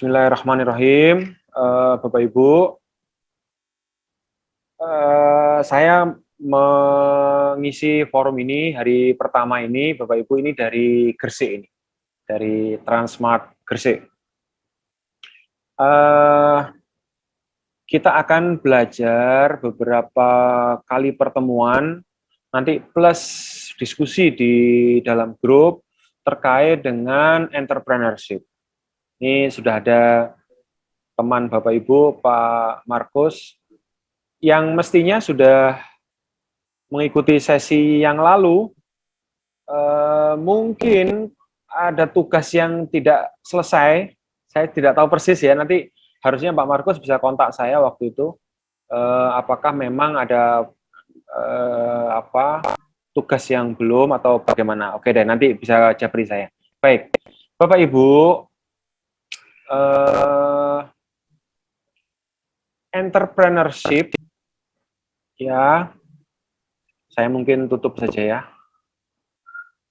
Bismillahirrahmanirrahim. Bapak Ibu, saya mengisi forum ini hari pertama ini, Bapak Ibu, ini dari Gresik ini, dari Transmart Gresik. Kita akan belajar beberapa kali pertemuan, nanti plus diskusi di dalam grup terkait dengan entrepreneurship. Ini sudah ada teman Bapak Ibu, Pak Markus, yang mestinya sudah mengikuti sesi yang lalu, mungkin ada tugas yang tidak selesai. Saya tidak tahu persis ya, nanti harusnya Pak Markus bisa kontak saya waktu itu, apakah memang ada tugas yang belum atau bagaimana. Oke deh, nanti bisa japri saya. Baik, Bapak Ibu, entrepreneurship, ya, saya mungkin tutup saja ya.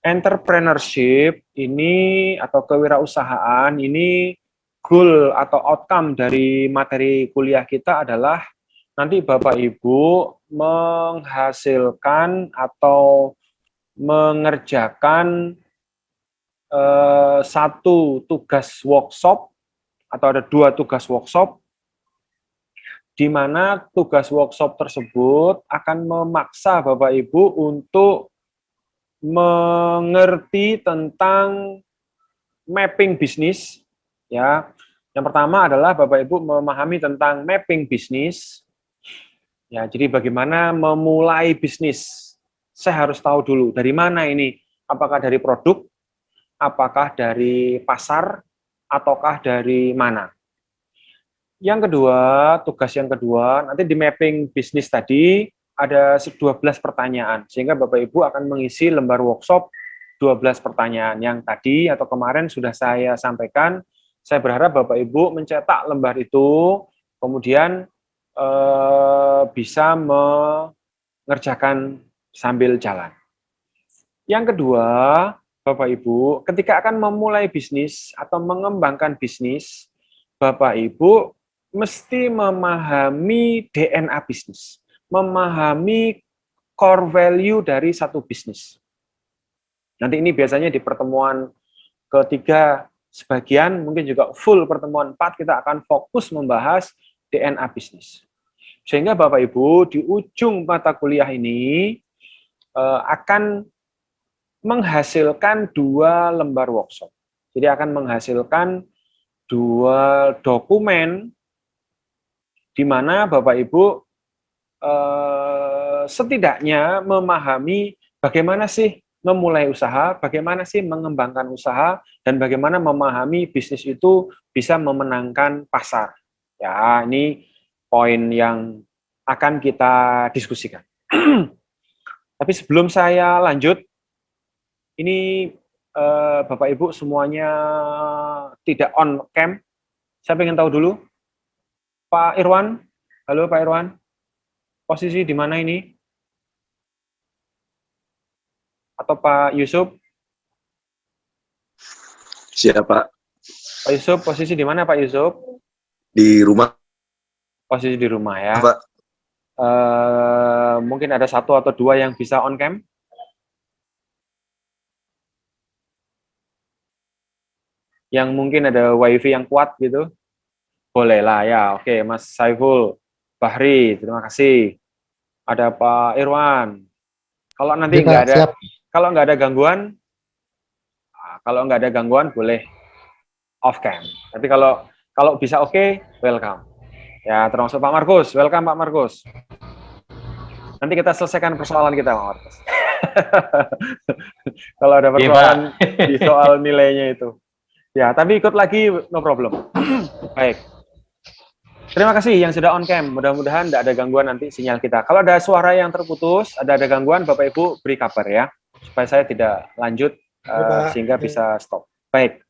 Entrepreneurship ini atau kewirausahaan ini goal atau outcome dari materi kuliah kita adalah nanti Bapak Ibu menghasilkan atau mengerjakan satu tugas workshop atau ada 2 tugas workshop, di mana tugas workshop tersebut akan memaksa Bapak Ibu untuk mengerti tentang mapping bisnis, ya. Yang pertama adalah Bapak Ibu memahami tentang mapping bisnis. Ya, jadi bagaimana memulai bisnis? Saya harus tahu dulu dari mana ini? Apakah dari produk? Apakah dari pasar? Ataukah dari mana? Yang kedua, tugas yang kedua, nanti di mapping bisnis tadi ada 12 pertanyaan, sehingga Bapak Ibu akan mengisi lembar workshop 12 pertanyaan yang tadi atau kemarin sudah saya sampaikan. Saya berharap Bapak Ibu mencetak lembar itu, kemudian bisa mengerjakan sambil jalan. Yang kedua, Bapak Ibu, ketika akan memulai bisnis atau mengembangkan bisnis, Bapak Ibu mesti memahami DNA bisnis, memahami core value dari satu bisnis. Nanti ini biasanya di pertemuan ketiga sebagian, mungkin juga full pertemuan 4, kita akan fokus membahas DNA bisnis. Sehingga Bapak Ibu di ujung mata kuliah ini akan menghasilkan 2 lembar workshop. Jadi akan menghasilkan 2 dokumen di mana Bapak Ibu setidaknya memahami bagaimana sih memulai usaha, bagaimana sih mengembangkan usaha, dan bagaimana memahami bisnis itu bisa memenangkan pasar. Ya, ini poin yang akan kita diskusikan. Tapi sebelum saya lanjut, ini Bapak Ibu semuanya tidak on cam. Saya ingin tahu dulu, Pak Irwan. Halo Pak Irwan, posisi di mana ini? Atau Pak Yusuf? Siapa? Pak Yusuf, posisi di mana Pak Yusuf? Di rumah. Posisi di rumah ya. Pak. Mungkin ada 1 atau 2 yang bisa on cam. Yang mungkin ada wifi yang kuat gitu. Boleh lah ya. Oke, Mas Saiful Bahri, terima kasih. Ada Pak Irwan. Kalau nanti kalau nggak ada gangguan, boleh off cam. Tapi kalau bisa oke, welcome. Ya, termasuk Pak Markus. Welcome Pak Markus. Nanti kita selesaikan persoalan kita Pak Markus. Kalau ada persoalan di soal nilainya itu. Ya, tapi ikut lagi no problem. Baik. Terima kasih yang sudah on cam. Mudah-mudahan tidak ada gangguan nanti sinyal kita. Kalau ada suara yang terputus, ada gangguan, Bapak Ibu beri kabar ya, supaya saya tidak lanjut sehingga bisa stop. Baik.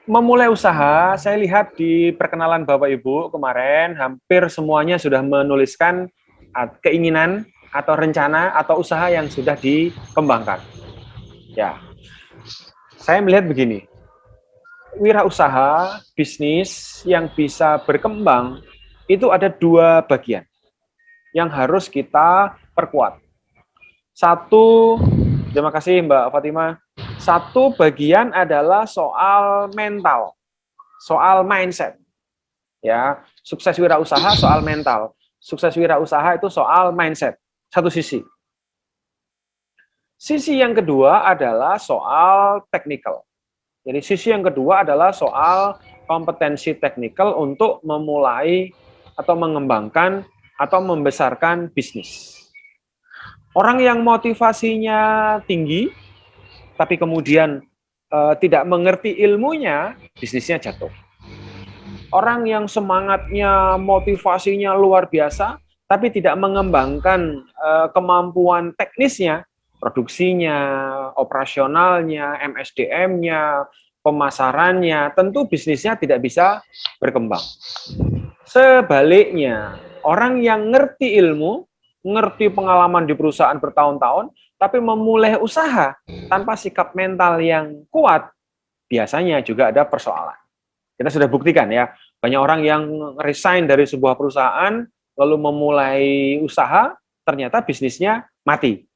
Memulai usaha, saya lihat di perkenalan Bapak Ibu kemarin, hampir semuanya sudah menuliskan keinginan atau rencana atau usaha yang sudah dikembangkan. Ya, saya melihat begini, wirausaha, bisnis yang bisa berkembang itu ada dua bagian yang harus kita perkuat. Satu, terima kasih Mbak Fatima. Satu bagian adalah soal mental, soal mindset. Ya, sukses wirausaha soal mental. Sukses wirausaha itu soal mindset. Satu sisi. Sisi yang kedua adalah soal teknikal. Jadi sisi yang kedua adalah soal kompetensi teknikal untuk memulai atau mengembangkan atau membesarkan bisnis. Orang yang motivasinya tinggi, tapi kemudian tidak mengerti ilmunya, bisnisnya jatuh. Orang yang semangatnya, motivasinya luar biasa, tapi tidak mengembangkan kemampuan teknisnya, produksinya, operasionalnya, MSDM-nya, pemasarannya, tentu bisnisnya tidak bisa berkembang. Sebaliknya, orang yang ngerti ilmu, ngerti pengalaman di perusahaan bertahun-tahun, tapi memulai usaha tanpa sikap mental yang kuat, biasanya juga ada persoalan. Kita sudah buktikan ya, banyak orang yang resign dari sebuah perusahaan, lalu memulai usaha, ternyata bisnisnya mati.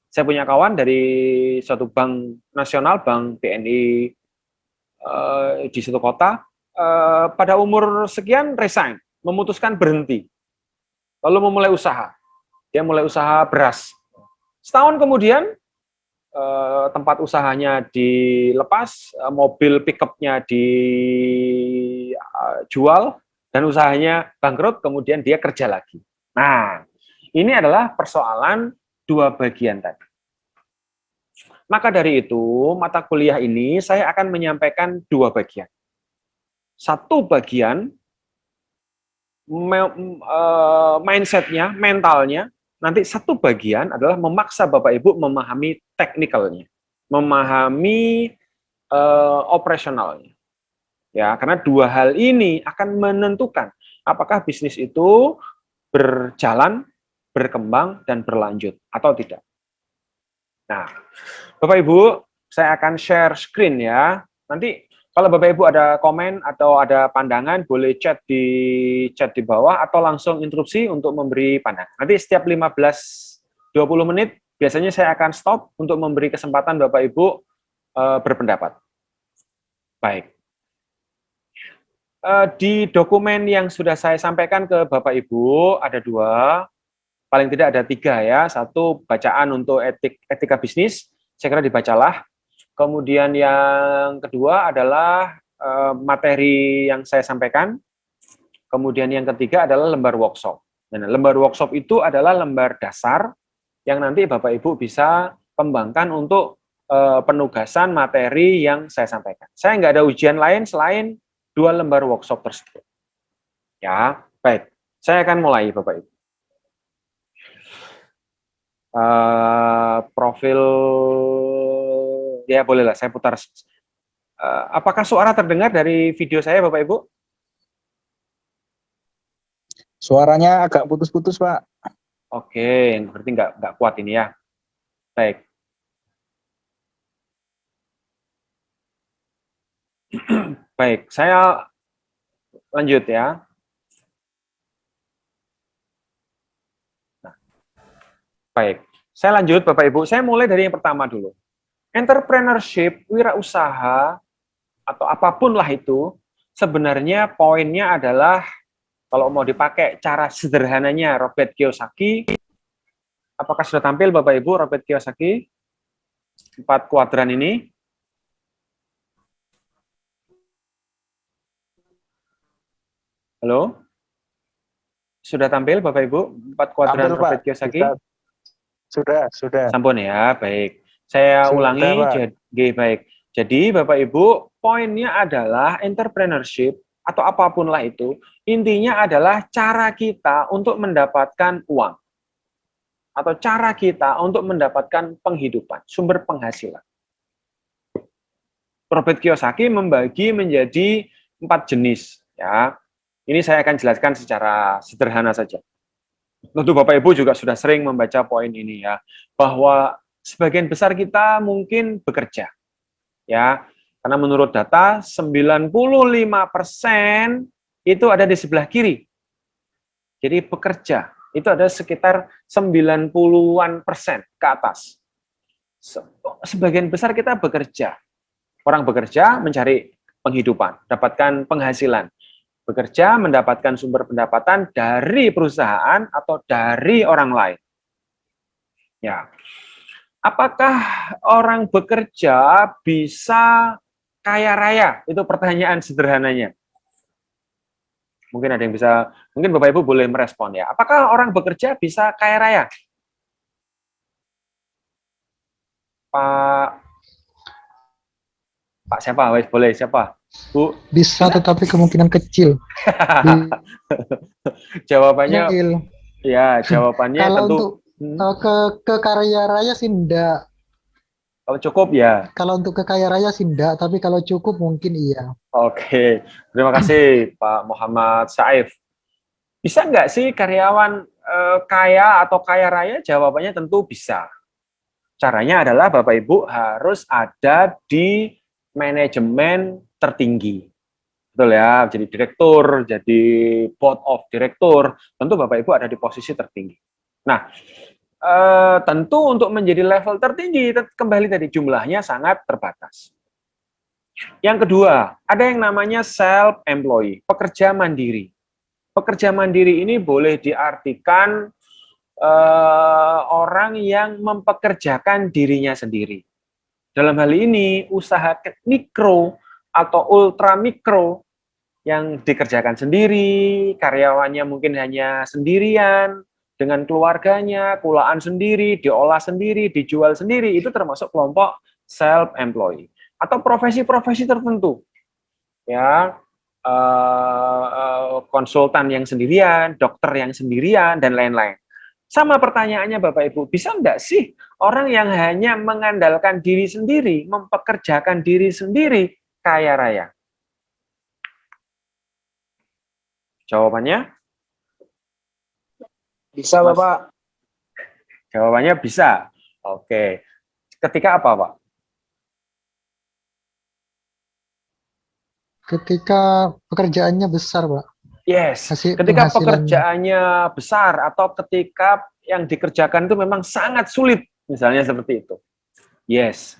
Saya punya kawan dari suatu bank nasional, bank BNI di suatu kota, pada umur sekian resign, memutuskan berhenti, lalu memulai usaha. Dia mulai usaha beras. Setahun kemudian, tempat usahanya dilepas, mobil pick-up-nya dijual, dan usahanya bangkrut, kemudian dia kerja lagi. Nah, ini adalah persoalan dua bagian tadi. Maka dari itu, mata kuliah ini saya akan menyampaikan dua bagian. Satu bagian, mindset-nya, mentalnya. Nanti satu bagian adalah memaksa Bapak Ibu memahami teknikalnya, memahami operasionalnya. Ya, karena dua hal ini akan menentukan apakah bisnis itu berjalan, berkembang, dan berlanjut atau tidak. Nah, Bapak Ibu, saya akan share screen ya. Nanti kalau Bapak Ibu ada komen atau ada pandangan, boleh chat di bawah atau langsung interupsi untuk memberi pandangan. Nanti setiap 15-20 menit, biasanya saya akan stop untuk memberi kesempatan Bapak Ibu berpendapat. Baik. Di dokumen yang sudah saya sampaikan ke Bapak Ibu, ada dua, paling tidak ada tiga ya. Satu, bacaan untuk etika bisnis, saya kira dibacalah. Kemudian yang kedua adalah materi yang saya sampaikan. Kemudian yang ketiga adalah lembar workshop. Nah, lembar workshop itu adalah lembar dasar yang nanti Bapak Ibu bisa kembangkan untuk penugasan materi yang saya sampaikan. Saya nggak ada ujian lain selain dua lembar workshop tersebut. Ya, baik. Saya akan mulai, Bapak Ibu. Profil, ya bolehlah saya putar. Apakah suara terdengar dari video saya, Bapak Ibu? Suaranya agak putus-putus, Pak. Oke, berarti nggak kuat ini ya. Baik. Baik, saya lanjut ya. Nah, baik, saya lanjut Bapak Ibu. Saya mulai dari yang pertama dulu. Entrepreneurship, wirausaha, atau apapun lah itu, sebenarnya poinnya adalah, kalau mau dipakai cara sederhananya Robert Kiyosaki, apakah sudah tampil Bapak Ibu Robert Kiyosaki? 4 kuadran ini. Halo? Sudah tampil Bapak Ibu 4 kuadran Tampil, Robert Pak. Kiyosaki? Sudah. Sampun ya, baik. Saya ulangi, baik. Jadi Bapak Ibu, poinnya adalah entrepreneurship atau apapun lah itu, intinya adalah cara kita untuk mendapatkan uang. Atau cara kita untuk mendapatkan penghidupan, sumber penghasilan. Robert Kiyosaki membagi menjadi 4 jenis. Ya. Ini saya akan jelaskan secara sederhana saja. Tentu Bapak Ibu juga sudah sering membaca poin ini ya, bahwa sebagian besar kita mungkin bekerja. Ya, Karena menurut data 95% itu ada di sebelah kiri. Jadi pekerja itu ada sekitar 90-an% ke atas. Sebagian besar kita bekerja. Orang bekerja mencari penghidupan, dapatkan penghasilan. Bekerja mendapatkan sumber pendapatan dari perusahaan atau dari orang lain. Ya. Apakah orang bekerja bisa kaya raya? Itu pertanyaan sederhananya. Mungkin ada yang bisa, mungkin Bapak Ibu boleh merespon ya. Apakah orang bekerja bisa kaya raya? Pak siapa? Boleh siapa? Bu? Bisa, tetapi kemungkinan kecil. Jawabannya, Kecil. ya jawabannya Kalau tentu untuk ke kaya raya sih enggak. kalau cukup ya. Kalau untuk ke kaya raya sih enggak, tapi kalau cukup mungkin iya. Oke, terima kasih Pak Muhammad Saif. Bisa nggak sih karyawan kaya atau kaya raya? Jawabannya tentu bisa. Caranya adalah Bapak Ibu harus ada di manajemen tertinggi. Betul ya, jadi direktur, jadi board of director, tentu Bapak Ibu ada di posisi tertinggi. Nah, tentu untuk menjadi level tertinggi, kembali tadi jumlahnya sangat terbatas. Yang kedua, ada yang namanya self-employed, pekerja mandiri. Pekerja mandiri ini boleh diartikan orang yang mempekerjakan dirinya sendiri. Dalam hal ini, usaha mikro atau ultra mikro yang dikerjakan sendiri, karyawannya mungkin hanya sendirian, dengan keluarganya, kulaan sendiri, diolah sendiri, dijual sendiri, itu termasuk kelompok self-employed. Atau profesi-profesi tertentu, ya, konsultan yang sendirian, dokter yang sendirian, dan lain-lain. Sama pertanyaannya Bapak Ibu, bisa enggak sih orang yang hanya mengandalkan diri sendiri, mempekerjakan diri sendiri, kaya raya? Jawabannya? Bisa, Mas? Bapak. Jawabannya bisa. Oke. Ketika apa, Pak? Ketika pekerjaannya besar, Pak. Yes. Kasih Ketika penghasilannya. pekerjaannya besar atau ketika yang dikerjakan itu memang sangat sulit, misalnya seperti itu. Yes.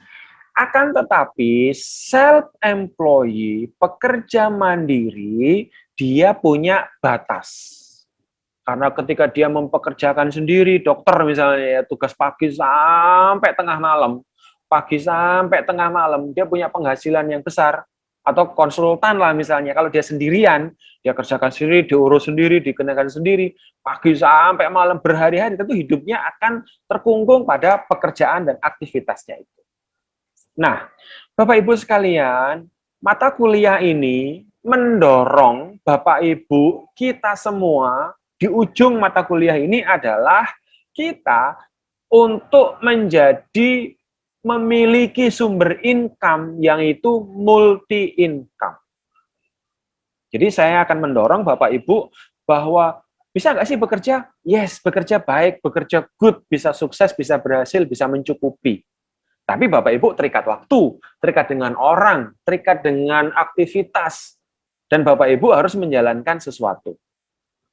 Akan tetapi self-employed, pekerja mandiri, dia punya batas. Karena ketika dia mempekerjakan sendiri, dokter misalnya ya, tugas pagi sampai tengah malam, dia punya penghasilan yang besar. Atau konsultan lah misalnya, kalau dia sendirian, dia kerjakan sendiri, diurus sendiri, dikenakan sendiri, pagi sampai malam berhari-hari, tentu hidupnya akan terkungkung pada pekerjaan dan aktivitasnya itu. Nah, Bapak Ibu sekalian, mata kuliah ini mendorong Bapak Ibu kita semua di ujung mata kuliah ini adalah kita untuk menjadi memiliki sumber income yang itu multi income. Jadi saya akan mendorong Bapak Ibu bahwa bisa nggak sih bekerja? Yes, bekerja baik, bekerja good, bisa sukses, bisa berhasil, bisa mencukupi. Tapi Bapak Ibu terikat waktu, terikat dengan orang, terikat dengan aktivitas, dan Bapak Ibu harus menjalankan sesuatu.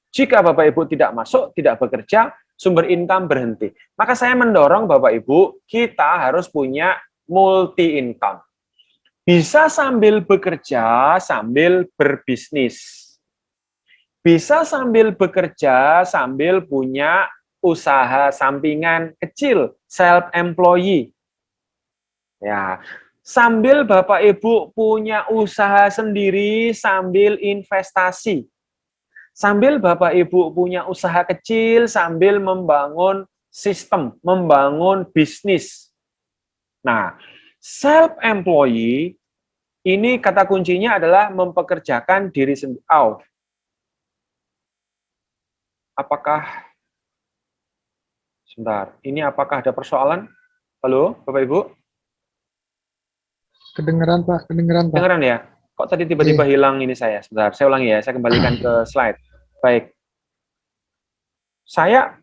Jika Bapak Ibu tidak masuk, tidak bekerja, sumber income berhenti. Maka saya mendorong Bapak Ibu, kita harus punya multi income. Bisa sambil bekerja, sambil berbisnis. Bisa sambil bekerja, sambil punya usaha sampingan kecil, self-employed. Ya, sambil Bapak Ibu punya usaha sendiri, sambil investasi. Sambil Bapak Ibu punya usaha kecil, sambil membangun sistem, membangun bisnis. Nah, self-employed, ini kata kuncinya adalah mempekerjakan diri sendiri. Apakah, sebentar, ini apakah ada persoalan? Halo, Bapak Ibu? Kedengeran, Pak. Kedengeran, Pak. Kedengeran ya? Kok tadi tiba-tiba hilang ini saya? Sebentar, saya ulangi ya, saya kembalikan ke slide. Baik. Saya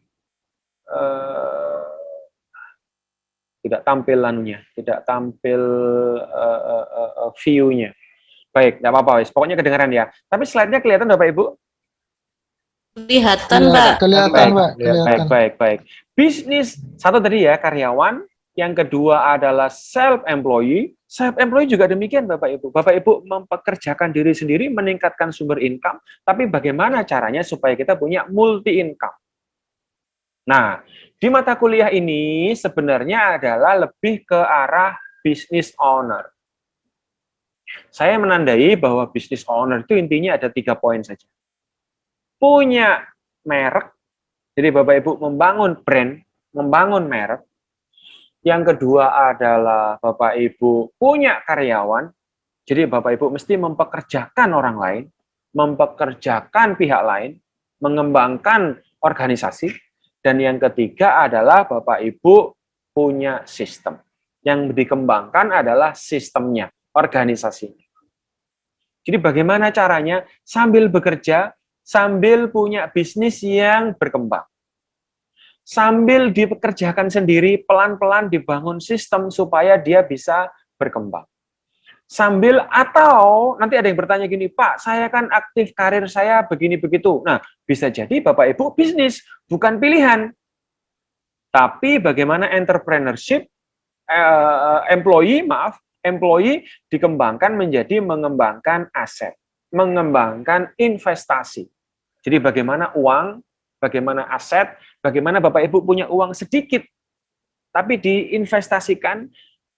tidak tampil anunya, tidak tampil view-nya. Baik, nggak apa-apa, wes. Pokoknya kedengaran ya. Tapi slide-nya kelihatan Bapak Ibu? Kelihatan, Pak. Kelihatan, Pak. Baik, Kelihatan. baik. Bisnis, satu tadi ya, karyawan. Yang kedua adalah self-employee. Self-employee juga demikian, Bapak Ibu. Bapak Ibu mempekerjakan diri sendiri, meningkatkan sumber income, tapi bagaimana caranya supaya kita punya multi-income? Nah, di mata kuliah ini sebenarnya adalah lebih ke arah business owner. Saya menandai bahwa business owner itu intinya ada 3 poin saja. Punya merek, jadi Bapak Ibu membangun brand, membangun merek. Yang kedua adalah Bapak Ibu punya karyawan, jadi Bapak Ibu mesti mempekerjakan orang lain, mempekerjakan pihak lain, mengembangkan organisasi. Dan yang ketiga adalah Bapak Ibu punya sistem. Yang dikembangkan adalah sistemnya, organisasinya. Jadi bagaimana caranya sambil bekerja, sambil punya bisnis yang berkembang. Sambil dipekerjakan sendiri, pelan-pelan dibangun sistem supaya dia bisa berkembang. Sambil atau nanti ada yang bertanya gini, Pak, saya kan aktif karir saya begini begitu. Nah, bisa jadi Bapak Ibu bisnis bukan pilihan. Tapi bagaimana entrepreneurship employee dikembangkan menjadi mengembangkan aset, mengembangkan investasi. Jadi bagaimana uang, bagaimana aset, bagaimana Bapak Ibu punya uang sedikit, tapi diinvestasikan,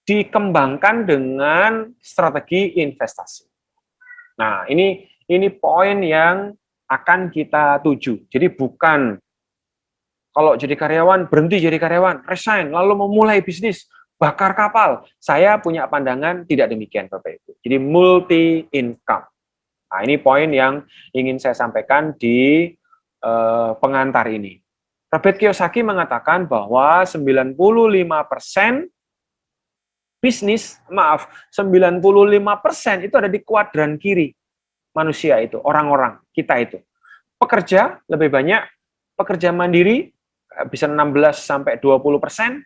dikembangkan dengan strategi investasi. Nah, ini poin yang akan kita tuju. Jadi bukan kalau jadi karyawan, berhenti jadi karyawan, resign, lalu memulai bisnis, bakar kapal. Saya punya pandangan tidak demikian, Bapak Ibu. Jadi multi-income. Nah, ini poin yang ingin saya sampaikan di pengantar ini. Robert Kiyosaki mengatakan bahwa 95% bisnis, 95% itu ada di kuadran kiri manusia itu, orang-orang, kita itu. Pekerja lebih banyak, pekerja mandiri bisa 16-20%,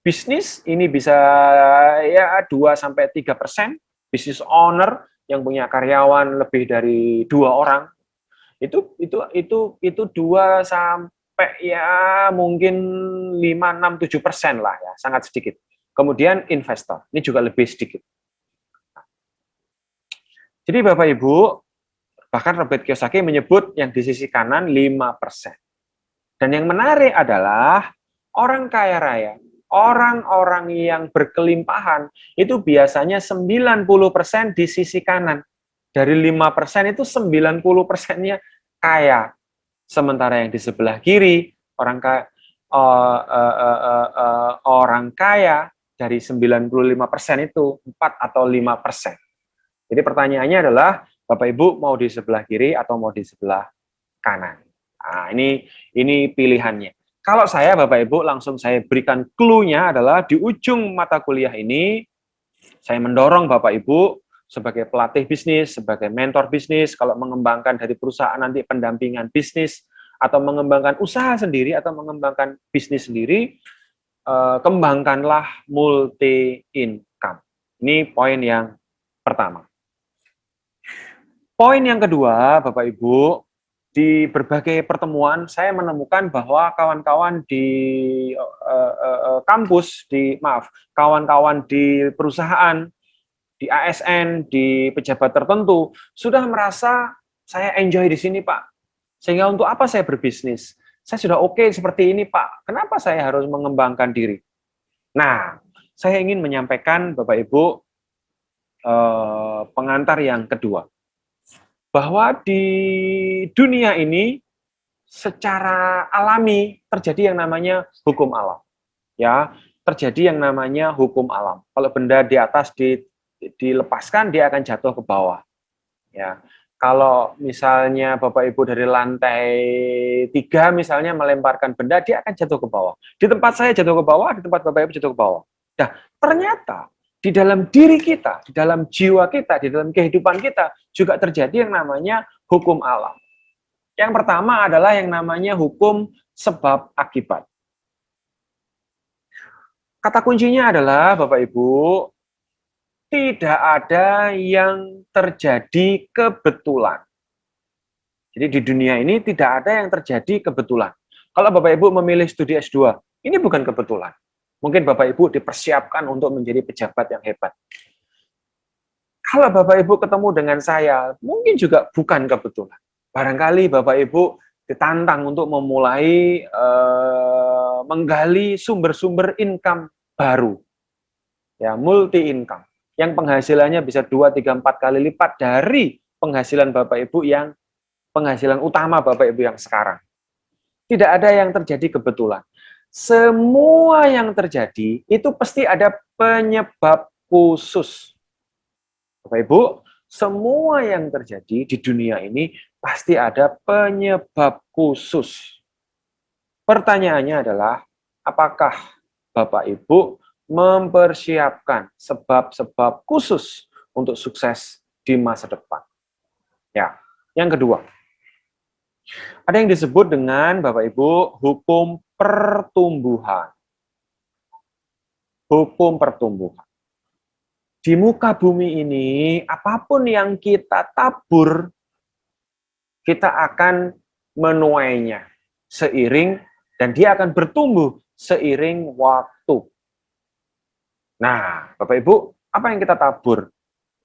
bisnis ini bisa ya 2-3%, bisnis owner yang punya karyawan lebih dari 2 orang, itu 2 sampai ya mungkin 5-6-7% lah ya, sangat sedikit. Kemudian investor, ini juga lebih sedikit. Jadi Bapak Ibu, bahkan Robert Kiyosaki menyebut yang di sisi kanan 5%. Dan yang menarik adalah orang kaya raya, orang-orang yang berkelimpahan, itu biasanya 90% di sisi kanan. Dari 5% itu 90%-nya kaya. Sementara yang di sebelah kiri, orang kaya dari 95% itu 4 atau 5%. Jadi pertanyaannya adalah, Bapak Ibu mau di sebelah kiri atau mau di sebelah kanan? Nah, ini pilihannya. Kalau saya, Bapak Ibu, langsung saya berikan clue-nya adalah di ujung mata kuliah ini, saya mendorong Bapak Ibu sebagai pelatih bisnis, sebagai mentor bisnis, kalau mengembangkan dari perusahaan nanti pendampingan bisnis, atau mengembangkan usaha sendiri, atau mengembangkan bisnis sendiri, kembangkanlah multi-income. Ini poin yang pertama. Poin yang kedua, Bapak Ibu, di berbagai pertemuan saya menemukan bahwa kawan-kawan di kampus, kawan-kawan di perusahaan, di ASN, di pejabat tertentu sudah merasa saya enjoy di sini, Pak. Sehingga untuk apa saya berbisnis? Saya sudah oke seperti ini, Pak. Kenapa saya harus mengembangkan diri? Nah, saya ingin menyampaikan Bapak Ibu pengantar yang kedua. Bahwa di dunia ini secara alami terjadi yang namanya hukum alam. Ya, terjadi yang namanya hukum alam. Kalau benda di atas dilepaskan, dia akan jatuh ke bawah. Ya. Kalau misalnya Bapak Ibu dari lantai 3 misalnya melemparkan benda, dia akan jatuh ke bawah. Di tempat saya jatuh ke bawah, di tempat Bapak Ibu jatuh ke bawah. Nah, ternyata di dalam diri kita, di dalam jiwa kita, di dalam kehidupan kita juga terjadi yang namanya hukum alam. Yang pertama adalah yang namanya hukum sebab akibat. Kata kuncinya adalah Bapak Ibu, tidak ada yang terjadi kebetulan. Jadi di dunia ini tidak ada yang terjadi kebetulan. Kalau Bapak Ibu memilih studi S2, ini bukan kebetulan. Mungkin Bapak Ibu dipersiapkan untuk menjadi pejabat yang hebat. Kalau Bapak Ibu ketemu dengan saya, mungkin juga bukan kebetulan. Barangkali Bapak Ibu ditantang untuk memulai menggali sumber-sumber income baru. Ya, multi income. Yang penghasilannya bisa 2, 3, 4 kali lipat dari penghasilan Bapak Ibu yang penghasilan utama Bapak Ibu yang sekarang. Tidak ada yang terjadi kebetulan. Semua yang terjadi itu pasti ada penyebab khusus. Bapak Ibu, semua yang terjadi di dunia ini pasti ada penyebab khusus. Pertanyaannya adalah, apakah Bapak Ibu mempersiapkan sebab-sebab khusus untuk sukses di masa depan? Ya, yang kedua, ada yang disebut dengan Bapak Ibu hukum pertumbuhan. Hukum pertumbuhan. Di muka bumi ini, apapun yang kita tabur, kita akan menuainya seiring, dan dia akan bertumbuh seiring waktu. Nah, Bapak Ibu, apa yang kita tabur?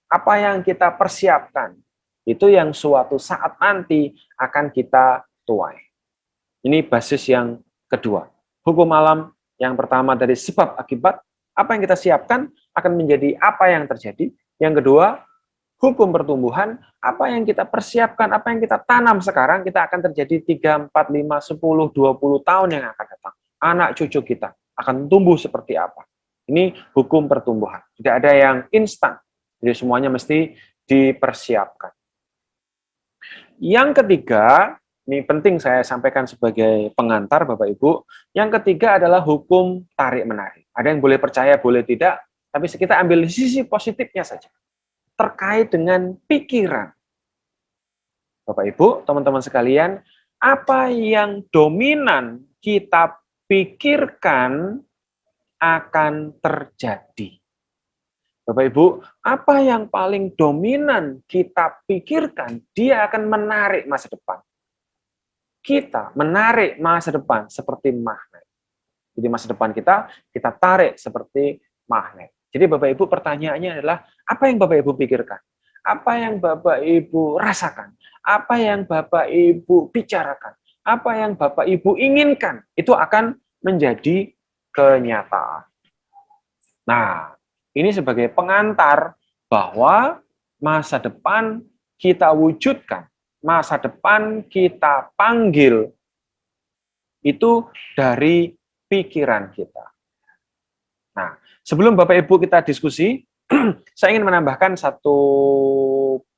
Apa yang kita persiapkan? Itu yang suatu saat nanti akan kita tuai. Ini basis yang kedua. Hukum alam yang pertama dari sebab akibat, apa yang kita siapkan akan menjadi apa yang terjadi. Yang kedua, hukum pertumbuhan, apa yang kita persiapkan, apa yang kita tanam sekarang, kita akan terjadi 3, 4, 5, 10, 20 tahun yang akan datang. Anak cucu kita akan tumbuh seperti apa. Ini hukum pertumbuhan. Tidak ada yang instan. Jadi semuanya mesti dipersiapkan. Yang ketiga, ini penting saya sampaikan sebagai pengantar Bapak Ibu, yang ketiga adalah hukum tarik-menarik. Ada yang boleh percaya, boleh tidak, tapi kita ambil sisi positifnya saja. Terkait dengan pikiran. Bapak Ibu, teman-teman sekalian, apa yang dominan kita pikirkan akan terjadi. Bapak Ibu, apa yang paling dominan kita pikirkan, dia akan menarik masa depan. Kita menarik masa depan seperti magnet. Jadi masa depan kita tarik seperti magnet. Jadi Bapak Ibu, pertanyaannya adalah, apa yang Bapak Ibu pikirkan? Apa yang Bapak Ibu rasakan? Apa yang Bapak Ibu bicarakan? Apa yang Bapak Ibu inginkan? Itu akan menjadi kenyataan. Nah, ini sebagai pengantar bahwa masa depan kita wujudkan, masa depan kita panggil, itu dari pikiran kita. Nah, sebelum Bapak Ibu kita diskusi, saya ingin menambahkan satu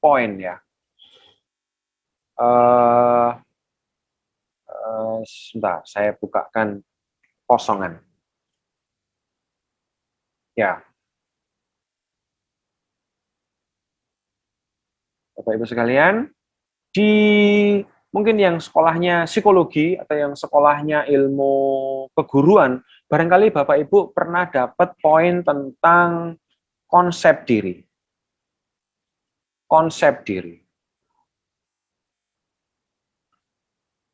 poin ya. Sebentar, saya bukakan kosongan. Ya. Bapak Ibu sekalian, mungkin yang sekolahnya psikologi atau yang sekolahnya ilmu keguruan, barangkali Bapak Ibu pernah dapat poin tentang konsep diri. Konsep diri.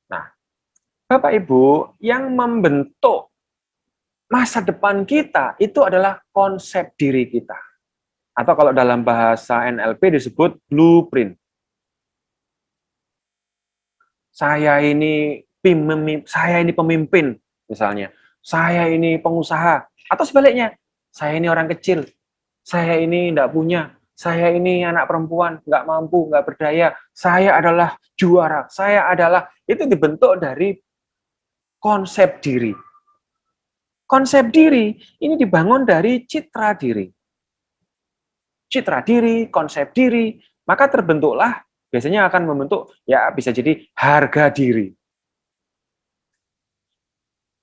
Nah, Bapak Ibu, yang membentuk masa depan kita itu adalah konsep diri kita. Atau kalau dalam bahasa NLP disebut blueprint. Saya ini pemimpin, misalnya. Saya ini pengusaha. Atau sebaliknya, saya ini orang kecil. Saya ini tidak punya. Saya ini anak perempuan, nggak mampu, nggak berdaya. Saya adalah juara. Saya adalah, itu dibentuk dari konsep diri. Konsep diri ini dibangun dari citra diri. Citra diri, konsep diri, maka terbentuklah, biasanya akan membentuk, ya bisa jadi harga diri.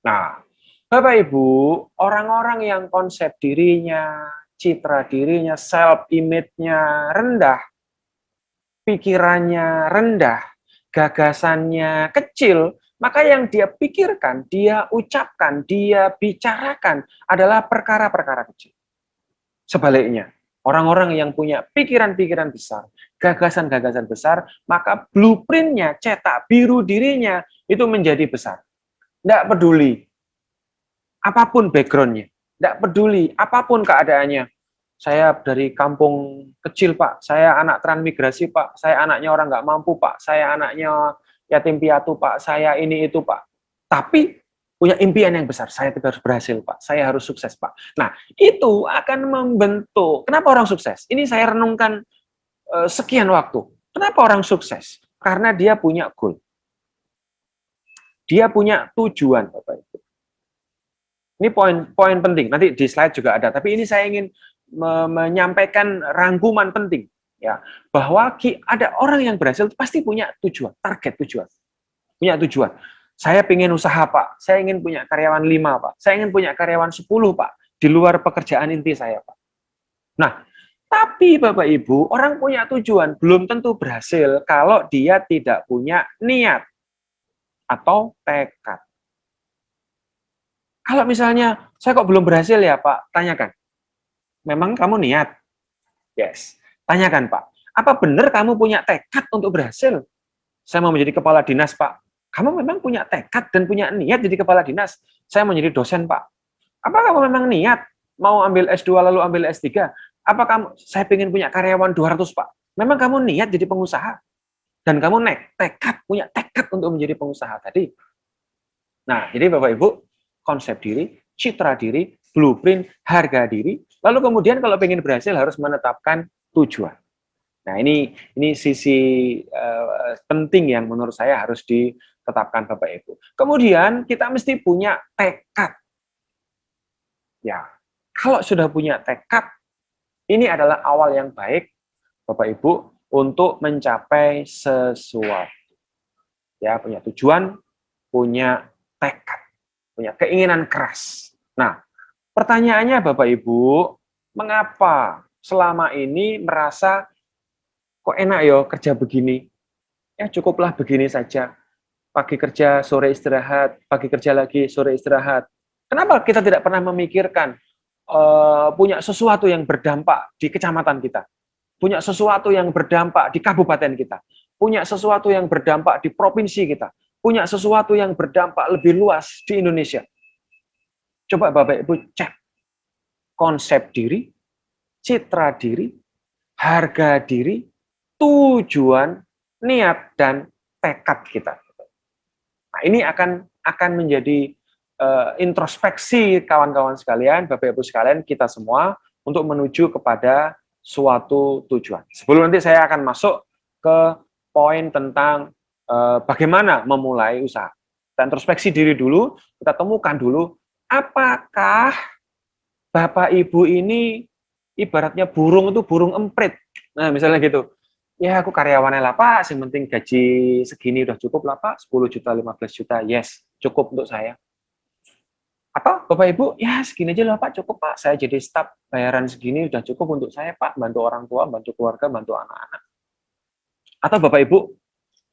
Nah, Bapak Ibu, orang-orang yang konsep dirinya, citra dirinya, self-image-nya rendah, pikirannya rendah, gagasannya kecil, maka yang dia pikirkan, dia ucapkan, dia bicarakan adalah perkara-perkara kecil. Sebaliknya, orang-orang yang punya pikiran-pikiran besar, gagasan-gagasan besar, maka blueprint-nya, cetak biru dirinya itu menjadi besar. Tidak peduli apapun background-nya, tidak peduli apapun keadaannya. Saya dari kampung kecil, Pak. Saya anak transmigrasi, Pak. Saya anaknya orang nggak mampu, Pak. Saya anaknya yatim piatu, Pak. Saya ini itu, Pak. Tapi punya impian yang besar. Saya harus berhasil, Pak. Saya harus sukses, Pak. Nah, itu akan membentuk. Kenapa orang sukses? Ini saya renungkan sekian waktu. Kenapa orang sukses? Karena dia punya goal. Dia punya tujuan, Bapak Ibu. Ini poin penting. Nanti di slide juga ada. Tapi ini saya ingin menyampaikan rangkuman penting, ya, bahwa ada orang yang berhasil pasti punya tujuan, target tujuan, punya tujuan. Saya ingin usaha, Pak. Saya ingin punya karyawan 5, Pak. Saya ingin punya karyawan 10, Pak. Di luar pekerjaan inti saya, Pak. Nah, tapi Bapak Ibu, orang punya tujuan belum tentu berhasil kalau dia tidak punya niat atau tekad. Kalau misalnya, saya kok belum berhasil ya, Pak? Tanyakan. Memang kamu niat? Yes. Tanyakan, Pak. Apa benar kamu punya tekad untuk berhasil? Saya mau menjadi kepala dinas, Pak. Kamu memang punya tekad dan punya niat jadi kepala dinas? Saya mau jadi dosen, Pak. Apa kamu memang niat mau ambil S2 lalu ambil S3? Apa kamu, saya ingin punya karyawan 200, Pak. Memang kamu niat jadi pengusaha? Dan kamu punya tekad untuk menjadi pengusaha tadi? Nah, jadi Bapak Ibu, konsep diri, citra diri, blueprint, harga diri, lalu kemudian kalau ingin berhasil harus menetapkan tujuan. Nah, ini sisi penting yang menurut saya harus ditetapkan Bapak Ibu. Kemudian kita mesti punya tekad. Ya, kalau sudah punya tekad, ini adalah awal yang baik Bapak Ibu untuk mencapai sesuatu. Ya, punya tujuan, punya tekad, punya keinginan keras. Nah, pertanyaannya Bapak Ibu, mengapa selama ini merasa kok enak ya kerja begini? Ya cukuplah begini saja. Pagi kerja, sore istirahat, pagi kerja lagi, sore istirahat. Kenapa kita tidak pernah memikirkan punya sesuatu yang berdampak di kecamatan kita? Punya sesuatu yang berdampak di kabupaten kita? Punya sesuatu yang berdampak di provinsi kita? Punya sesuatu yang berdampak lebih luas di Indonesia? Coba Bapak Ibu cek konsep diri, citra diri, harga diri, tujuan, niat, dan tekad kita. Nah, ini akan menjadi introspeksi kawan-kawan sekalian, Bapak Ibu sekalian, kita semua untuk menuju kepada suatu tujuan. Sebelum nanti saya akan masuk ke poin tentang bagaimana memulai usaha. Kita introspeksi diri dulu, kita temukan dulu apakah Bapak Ibu ini ibaratnya burung itu burung emprit. Nah, misalnya gitu. Ya, aku karyawannya lah, Pak. Yang penting gaji segini udah cukup lah, Pak. 10 juta, 15 juta. Yes, cukup untuk saya. Atau Bapak Ibu, ya segini aja lah, Pak. Cukup, Pak. Saya jadi staf bayaran segini udah cukup untuk saya, Pak. Bantu orang tua, bantu keluarga, bantu anak-anak. Atau Bapak Ibu,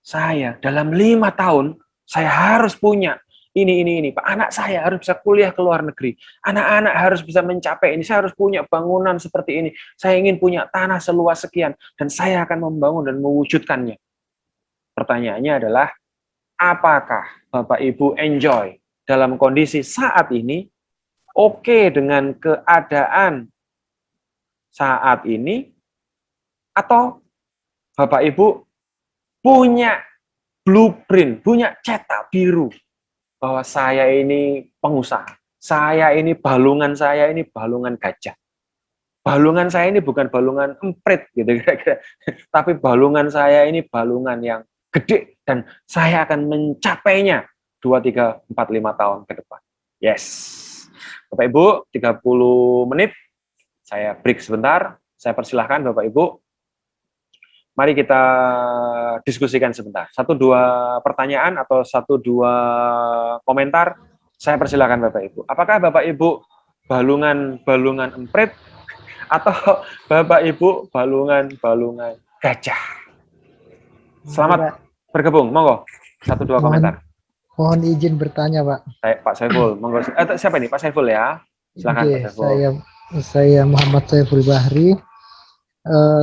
saya dalam 5 tahun, saya harus punya ini, Pak. Anak saya harus bisa kuliah ke luar negeri. Anak-anak harus bisa mencapai ini. Saya harus punya bangunan seperti ini. Saya ingin punya tanah seluas sekian. Dan saya akan membangun dan mewujudkannya. Pertanyaannya adalah, apakah Bapak Ibu enjoy dalam kondisi saat ini, oke dengan keadaan saat ini, atau Bapak Ibu punya blueprint, punya cetak biru, bahwa saya ini pengusaha, saya ini balungan gajah. Balungan saya ini bukan balungan emprit, gitu kira-kira. Tapi balungan saya ini balungan yang gede, dan saya akan mencapainya 2, 3, 4, 5 tahun ke depan. Yes. Bapak Ibu, 30 menit, saya break sebentar, saya persilahkan Bapak Ibu. Mari kita diskusikan sebentar. 1-2 pertanyaan atau 1-2 komentar, saya persilakan Bapak Ibu. Apakah Bapak Ibu balungan emprit atau Bapak Ibu balungan gajah? Selamat bergabung, monggo. 1-2 komentar. Mohon izin bertanya, Pak. Pak Saiful, monggo. Siapa ini? Pak Saiful ya. Silakan Pak Oke, Saiful. saya Muhammad Saiful Bahri.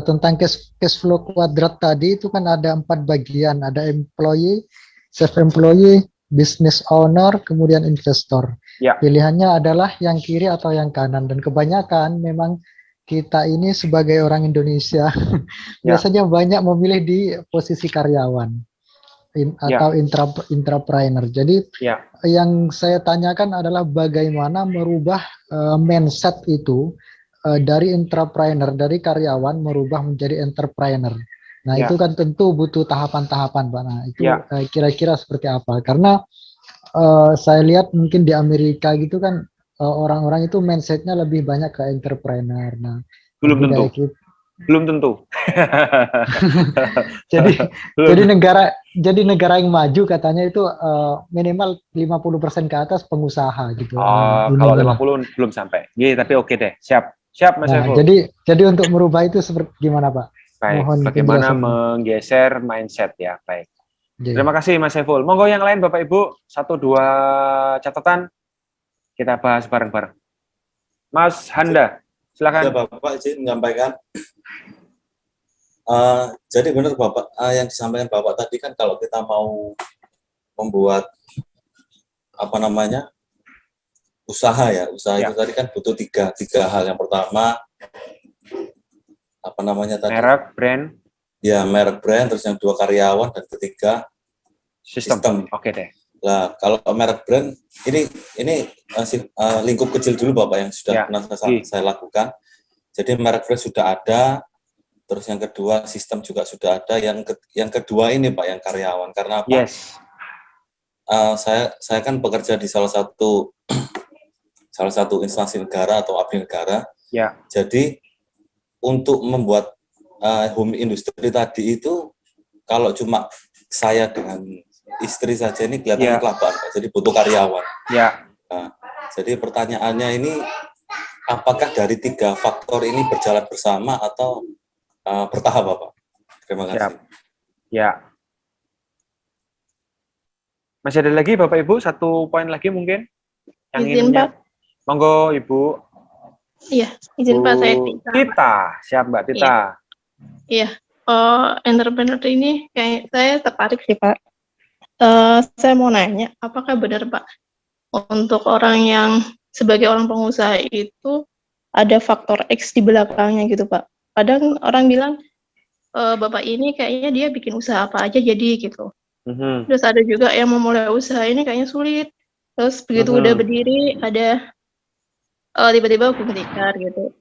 Tentang cash flow kuadrat tadi itu kan ada 4 bagian, ada employee, self-employee, business owner, kemudian investor. Ya. Pilihannya adalah yang kiri atau yang kanan, dan kebanyakan memang kita ini sebagai orang Indonesia biasanya banyak memilih di posisi karyawan atau intrapreneur. Jadi Ya. yang saya tanyakan adalah bagaimana merubah mindset itu dari intrapreneur, dari karyawan merubah menjadi entrepreneur. Nah, Ya. itu kan tentu butuh tahapan-tahapan, Pak. Nah, itu Ya. Kira-kira seperti apa? Karena saya lihat mungkin di Amerika gitu kan orang-orang itu mindsetnya lebih banyak ke entrepreneur. Nah, Belum tentu. budaya kita. Belum tentu. Jadi Belum. jadi negara yang maju katanya itu minimal 50% ke atas pengusaha gitu. Nah, Kalau ininya lah. 50 belum sampai. Iya, tapi oke deh. Siap. Siap, Mas Nah, Saiful. jadi untuk merubah itu seperti gimana, Pak? Baik, Mohon bagaimana penjelasannya. menggeser mindset ya. Baik. Oke. Terima kasih Mas Saiful. Monggo yang lain Bapak Ibu, 1-2 catatan kita bahas bareng-bareng. Mas Handa, Ya silakan. Bapak izin menyampaikan. Jadi benar Bapak, yang disampaikan Bapak tadi kan kalau kita mau membuat usaha ya, usaha Ya. itu tadi kan butuh tiga hal. Yang pertama tadi? Merek, brand, Ya merek brand, terus yang dua karyawan, dan ketiga sistem. Oke deh. Nah, kalau merek brand ini lingkup kecil dulu Bapak yang sudah Ya. pernah saya lakukan. Jadi merek brand sudah ada, terus yang kedua sistem juga sudah ada, yang kedua ini Pak yang karyawan. Karena apa? Yes. Saya kan bekerja di salah satu instansi negara atau abdi negara. Ya. Jadi untuk membuat home industry tadi itu kalau cuma saya dengan istri saja ini kelihatannya kelabakan, Pak. Jadi butuh karyawan. Ya. Nah, jadi pertanyaannya ini apakah dari 3 faktor ini berjalan bersama atau bertahap, Bapak? Terima kasih. Siap. Ya. Masih ada lagi Bapak Ibu, 1 poin lagi mungkin? Yang Izin Pak. Monggo Ibu. Iya, izin Pak, saya Tita. Siap Mbak Tita. Iya. Entrepreneur ini kayak saya tertarik sih Pak. Saya mau nanya, apakah benar Pak untuk orang yang sebagai orang pengusaha itu ada faktor X di belakangnya gitu Pak? Kadang orang bilang Bapak ini kayaknya dia bikin usaha apa aja jadi gitu. Terus ada juga yang memulai usaha ini kayaknya sulit. Terus begitu udah berdiri ada tiba-tiba aku tikar gitu.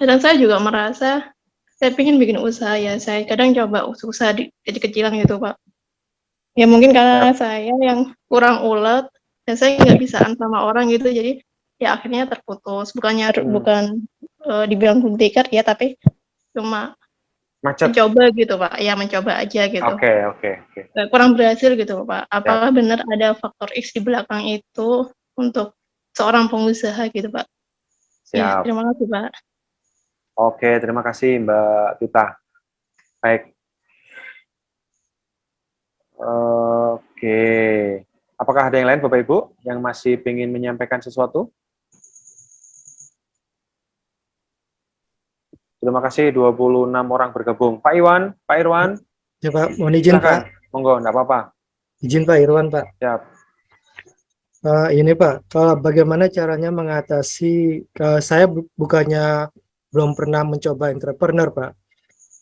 Dan saya juga merasa saya pengen bikin usaha ya. Saya kadang coba usaha kecil-kecilan gitu Pak. Ya mungkin karena saya yang kurang ulet dan saya nggak bisaan sama orang gitu, jadi ya akhirnya terputus. Bukan dibilang tikar ya, tapi cuma mencoba gitu Pak. Ya mencoba aja gitu. Oke. Kurang berhasil gitu Pak. Apakah benar ada faktor X di belakang itu untuk seorang pengusaha gitu Pak? Ya, terima kasih Pak. Oke, terima kasih Mbak Tita. Baik. Oke. Apakah ada yang lain Bapak Ibu yang masih ingin menyampaikan sesuatu? Terima kasih 26 orang bergabung. Pak Irwan. Ya Pak, mohon izin silakan. Pak. Monggo, enggak apa-apa. Izin Pak Irwan Pak. Siap. Ini Pak, kalau bagaimana caranya mengatasi, saya bukannya belum pernah mencoba entrepreneur Pak.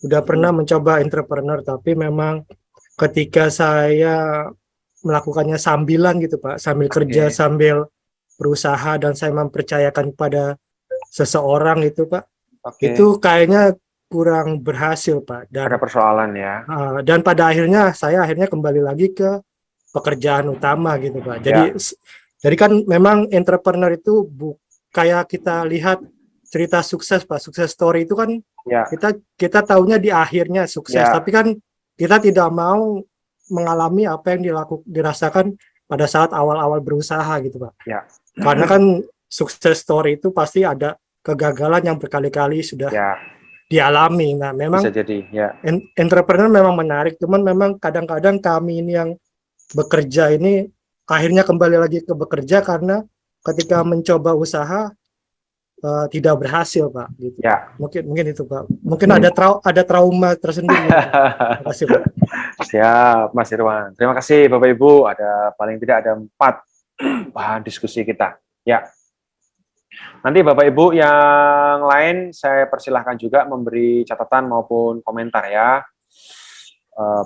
Udah pernah mencoba entrepreneur, tapi memang ketika saya melakukannya sambilan gitu Pak, sambil kerja, sambil berusaha, dan saya mempercayakan pada seseorang itu Pak, itu kayaknya kurang berhasil Pak. Dan ada persoalan ya. Dan pada akhirnya saya kembali lagi ke pekerjaan utama gitu Pak. Jadi kan memang entrepreneur itu kayak kita lihat cerita sukses Pak, sukses story itu kan kita taunya di akhirnya sukses, tapi kan kita tidak mau mengalami apa yang dirasakan pada saat awal-awal berusaha gitu Pak. Karena kan sukses story itu pasti ada kegagalan yang berkali-kali sudah dialami. Nah, memang bisa jadi, entrepreneur memang menarik, cuman memang kadang-kadang kami ini yang bekerja ini akhirnya kembali lagi ke bekerja karena ketika mencoba usaha tidak berhasil, Pak. Gitu. Ya. Mungkin itu, Pak. Mungkin ada trauma tersendiri. Gitu. Terima kasih, Pak. Siap, Mas Irwan. Terima kasih, Bapak Ibu. Ada paling tidak ada 4 bahan diskusi kita. Ya. Nanti Bapak Ibu yang lain saya persilahkan juga memberi catatan maupun komentar ya.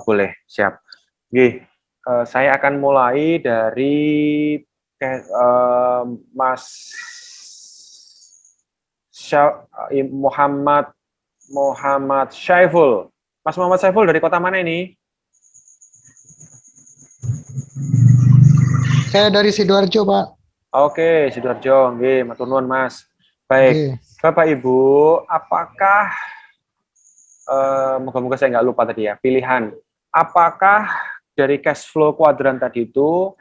Boleh, siap. Oke, saya akan mulai dari Mas Muhammad Syaiful. Mas Muhammad Syaiful dari kota mana ini? Saya dari Sidoarjo, Pak. Oke, Sidoarjo. Nggih, matur nuwun, Mas. Baik. Bapak Ibu, apakah moga-moga saya nggak lupa tadi ya, pilihan. Apakah dari cash flow kuadran tadi itu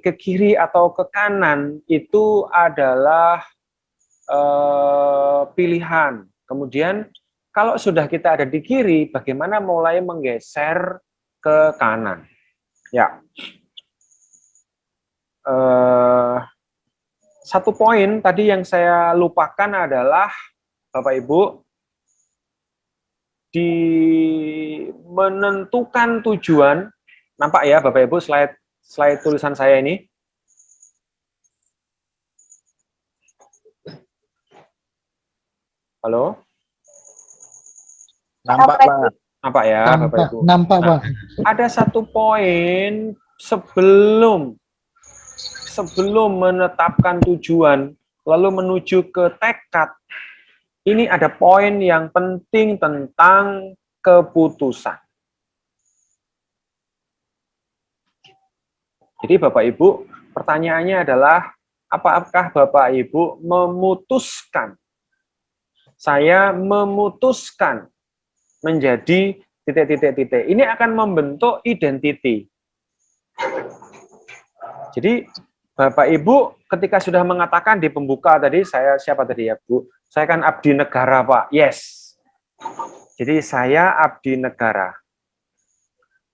ke kiri atau ke kanan itu adalah pilihan. Kemudian kalau sudah kita ada di kiri, bagaimana mulai menggeser ke kanan? Ya. Satu poin tadi yang saya lupakan adalah Bapak Ibu di menentukan tujuan. Nampak ya Bapak Ibu slide tulisan saya ini? Halo? Nampak, Pak. Nampak ya Bapak Ibu? Nampak, Pak. Ada satu poin sebelum menetapkan tujuan lalu menuju ke tekad. Ini ada poin yang penting tentang keputusan. Jadi Bapak Ibu, pertanyaannya adalah apakah Bapak Ibu memutuskan? Saya memutuskan menjadi titik-titik-titik. Ini akan membentuk identiti. Jadi Bapak Ibu ketika sudah mengatakan di pembuka tadi, saya siapa tadi ya Bu? Saya kan abdi negara Pak. Yes. Jadi saya abdi negara.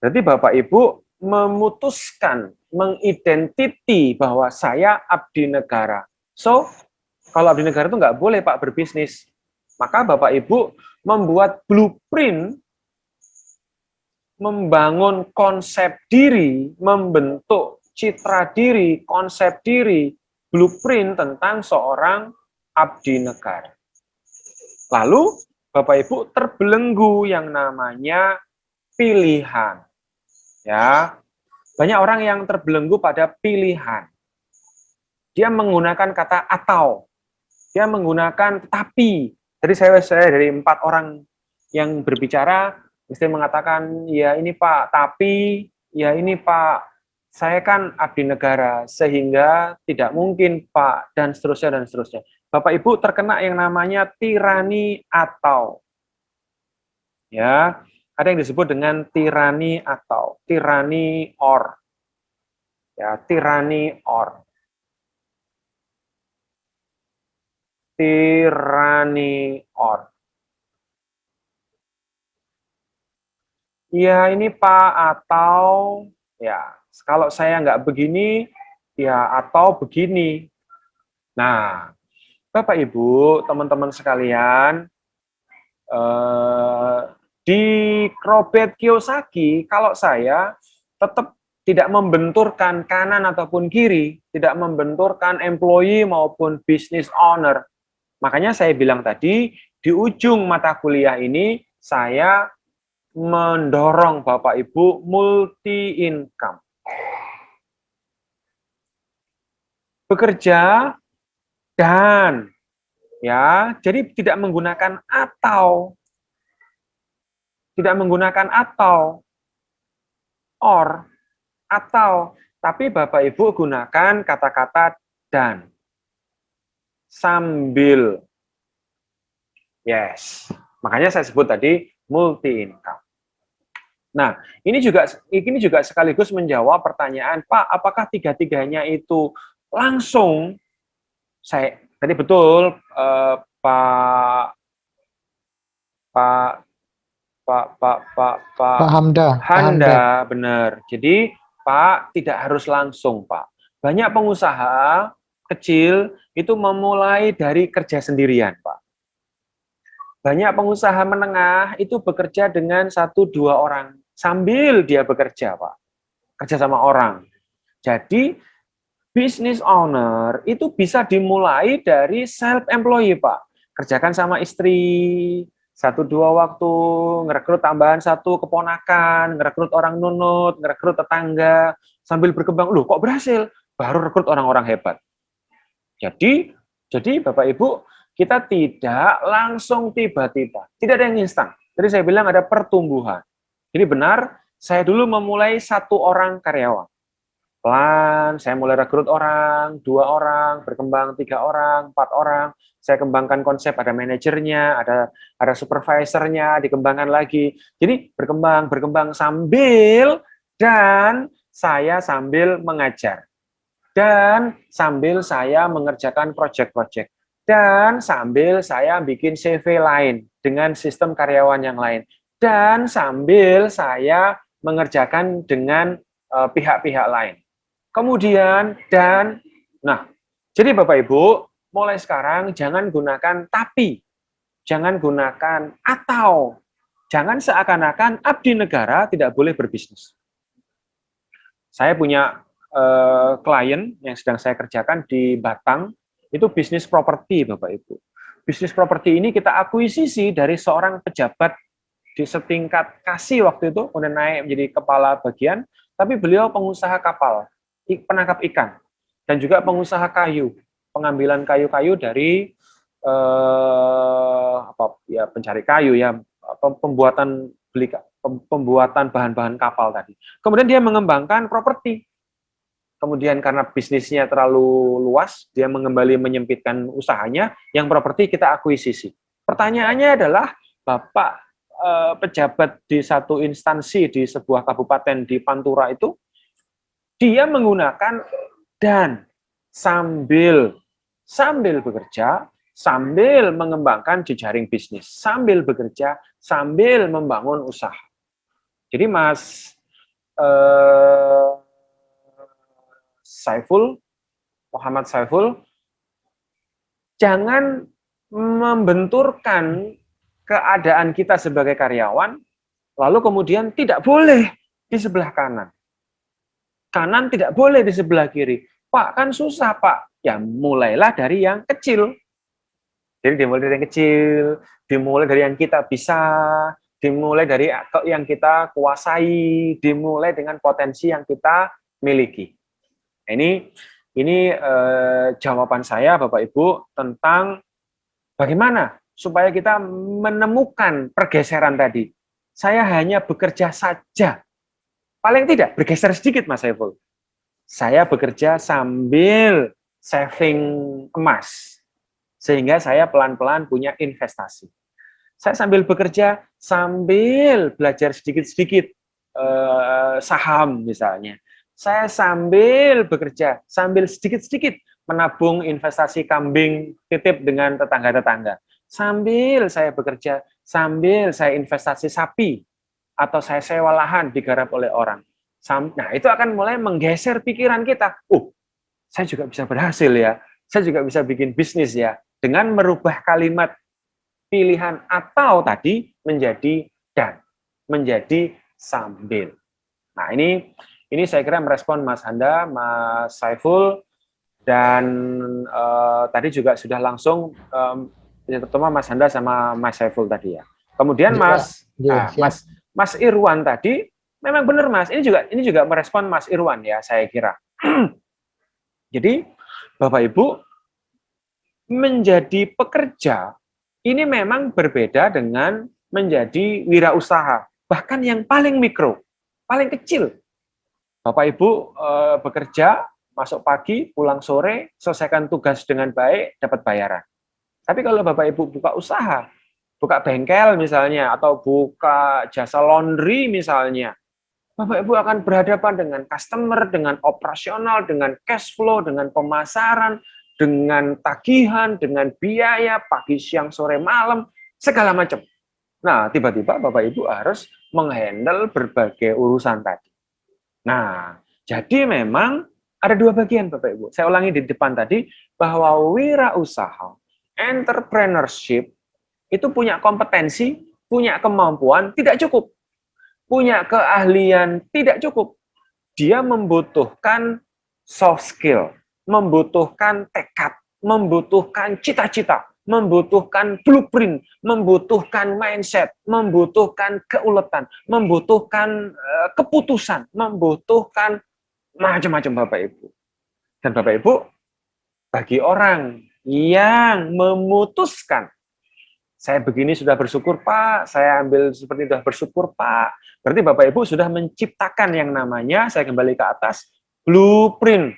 Berarti Bapak Ibu memutuskan, mengidentiti bahwa saya abdi negara. So, kalau abdi negara itu nggak boleh Pak berbisnis. Maka Bapak Ibu membuat blueprint, membangun konsep diri, membentuk citra diri, konsep diri, blueprint tentang seorang abdi negara. Lalu Bapak Ibu terbelenggu yang namanya pilihan. Ya, banyak orang yang terbelenggu pada pilihan. Dia menggunakan kata atau, dia menggunakan tetapi. Jadi saya dari 4 orang yang berbicara, mesti mengatakan ya ini Pak, tapi ya ini Pak, saya kan abdi negara, sehingga tidak mungkin Pak, dan seterusnya, dan seterusnya. Bapak Ibu terkena yang namanya tirani atau. Ya, ada yang disebut dengan tirani atau, tirani or. Ya, tirani or. Tirani or. Ya, ini Pak, atau ya, kalau saya nggak begini, ya atau begini. Nah, Bapak Ibu, teman-teman sekalian, di Robert Kiyosaki, kalau saya tetap tidak membenturkan kanan ataupun kiri, tidak membenturkan employee maupun business owner. Makanya saya bilang tadi, di ujung mata kuliah ini, saya mendorong Bapak Ibu multi-income. Bekerja dan, ya, jadi tidak menggunakan atau, or, atau, tapi Bapak Ibu gunakan kata-kata dan, sambil. Yes, makanya saya sebut tadi multi-income. Nah, ini juga sekaligus menjawab pertanyaan, Pak, apakah tiga-tiganya itu langsung, saya tadi betul Pak Hamda. Benar. Jadi Pak, tidak harus langsung, Pak. Banyak pengusaha kecil itu memulai dari kerja sendirian, Pak. Banyak pengusaha menengah itu bekerja dengan 1-2 orang sambil dia bekerja, Pak. Kerja sama orang. Jadi, business owner itu bisa dimulai dari self-employee, Pak. Kerjakan sama istri, 1-2 waktu, ngerekrut tambahan 1 keponakan, ngerekrut orang nunut, ngerekrut tetangga, sambil berkembang. Loh, kok berhasil? Baru rekrut orang-orang hebat. Jadi Bapak Ibu, kita tidak langsung tiba-tiba. Tidak ada yang instan. Jadi saya bilang ada pertumbuhan. Jadi benar, saya dulu memulai 1 orang karyawan. Pelan, saya mulai rekrut orang, 2 orang, berkembang 3 orang, 4 orang. Saya kembangkan konsep, ada manajernya, ada supervisornya, dikembangkan lagi. Jadi berkembang sambil, dan saya sambil mengajar. Dan sambil saya mengerjakan proyek-proyek. Dan sambil saya bikin CV lain dengan sistem karyawan yang lain. Dan sambil saya mengerjakan dengan pihak-pihak lain. Kemudian, jadi Bapak Ibu, mulai sekarang jangan gunakan tapi, jangan gunakan atau, jangan seakan-akan abdi negara tidak boleh berbisnis. Saya punya klien yang sedang saya kerjakan di Batang, itu bisnis properti, Bapak Ibu. Bisnis properti ini kita akuisisi dari seorang pejabat di setingkat kasih waktu itu, kemudian naik menjadi kepala bagian, tapi beliau pengusaha kapal, penangkap ikan, dan juga pengusaha kayu, pengambilan kayu-kayu dari pencari kayu ya, pembuatan bahan-bahan kapal tadi. Kemudian dia mengembangkan properti. Kemudian karena bisnisnya terlalu luas, dia kembali menyempitkan usahanya, yang properti kita akuisisi. Pertanyaannya adalah, Bapak pejabat di satu instansi di sebuah kabupaten di Pantura itu, dia menggunakan dan sambil bekerja, sambil mengembangkan jejaring bisnis, sambil bekerja, sambil membangun usaha. Jadi Mas Muhammad Saiful, jangan membenturkan keadaan kita sebagai karyawan, lalu kemudian tidak boleh di sebelah kanan. Kanan tidak boleh di sebelah kiri. Pak, kan susah, Pak. Ya, mulailah dari yang kecil. Jadi dimulai dari yang kecil, dimulai dari yang kita bisa, dimulai dari yang kita kuasai, dimulai dengan potensi yang kita miliki. Ini jawaban saya, Bapak Ibu, tentang bagaimana supaya kita menemukan pergeseran tadi. Saya hanya bekerja saja. Paling tidak, bergeser sedikit, Mas Saiful. Saya bekerja sambil saving emas. Sehingga saya pelan-pelan punya investasi. Saya sambil bekerja, sambil belajar sedikit-sedikit saham misalnya. Saya sambil bekerja, sambil sedikit-sedikit menabung investasi kambing titip dengan tetangga-tetangga. Sambil saya bekerja, sambil saya investasi sapi, atau saya sewa lahan digarap oleh orang. Nah, itu akan mulai menggeser pikiran kita. Saya juga bisa berhasil ya. Saya juga bisa bikin bisnis ya. Dengan merubah kalimat pilihan atau tadi menjadi dan, menjadi sambil. Nah, ini saya kira merespon Mas Handa, Mas Saiful, dan tadi juga sudah langsung terutama Mas Handa sama Mas Saiful tadi ya. Kemudian Mas Irwan tadi, memang benar Mas, ini juga merespon Mas Irwan ya, saya kira. Jadi, Bapak Ibu, menjadi pekerja, ini memang berbeda dengan menjadi wirausaha, bahkan yang paling mikro, paling kecil. Bapak Ibu bekerja, masuk pagi, pulang sore, selesaikan tugas dengan baik, dapat bayaran. Tapi kalau Bapak Ibu buka usaha, buka bengkel misalnya, atau buka jasa laundry misalnya, Bapak Ibu akan berhadapan dengan customer, dengan operasional, dengan cash flow, dengan pemasaran, dengan tagihan, dengan biaya, pagi, siang, sore, malam, segala macam. Nah, tiba-tiba Bapak Ibu harus menghandle berbagai urusan tadi. Nah, Jadi memang ada dua bagian Bapak Ibu. Saya ulangi di depan tadi, bahwa wirausaha, entrepreneurship, itu punya kompetensi, punya kemampuan, tidak cukup. Punya keahlian, tidak cukup. Dia membutuhkan soft skill, membutuhkan tekad, membutuhkan cita-cita, membutuhkan blueprint, membutuhkan mindset, membutuhkan keuletan, membutuhkan keputusan, membutuhkan macam-macam Bapak Ibu. Dan Bapak Ibu, bagi orang yang memutuskan, saya begini sudah bersyukur Pak, saya ambil seperti sudah bersyukur Pak, berarti Bapak Ibu sudah menciptakan yang namanya, saya kembali ke atas, blueprint.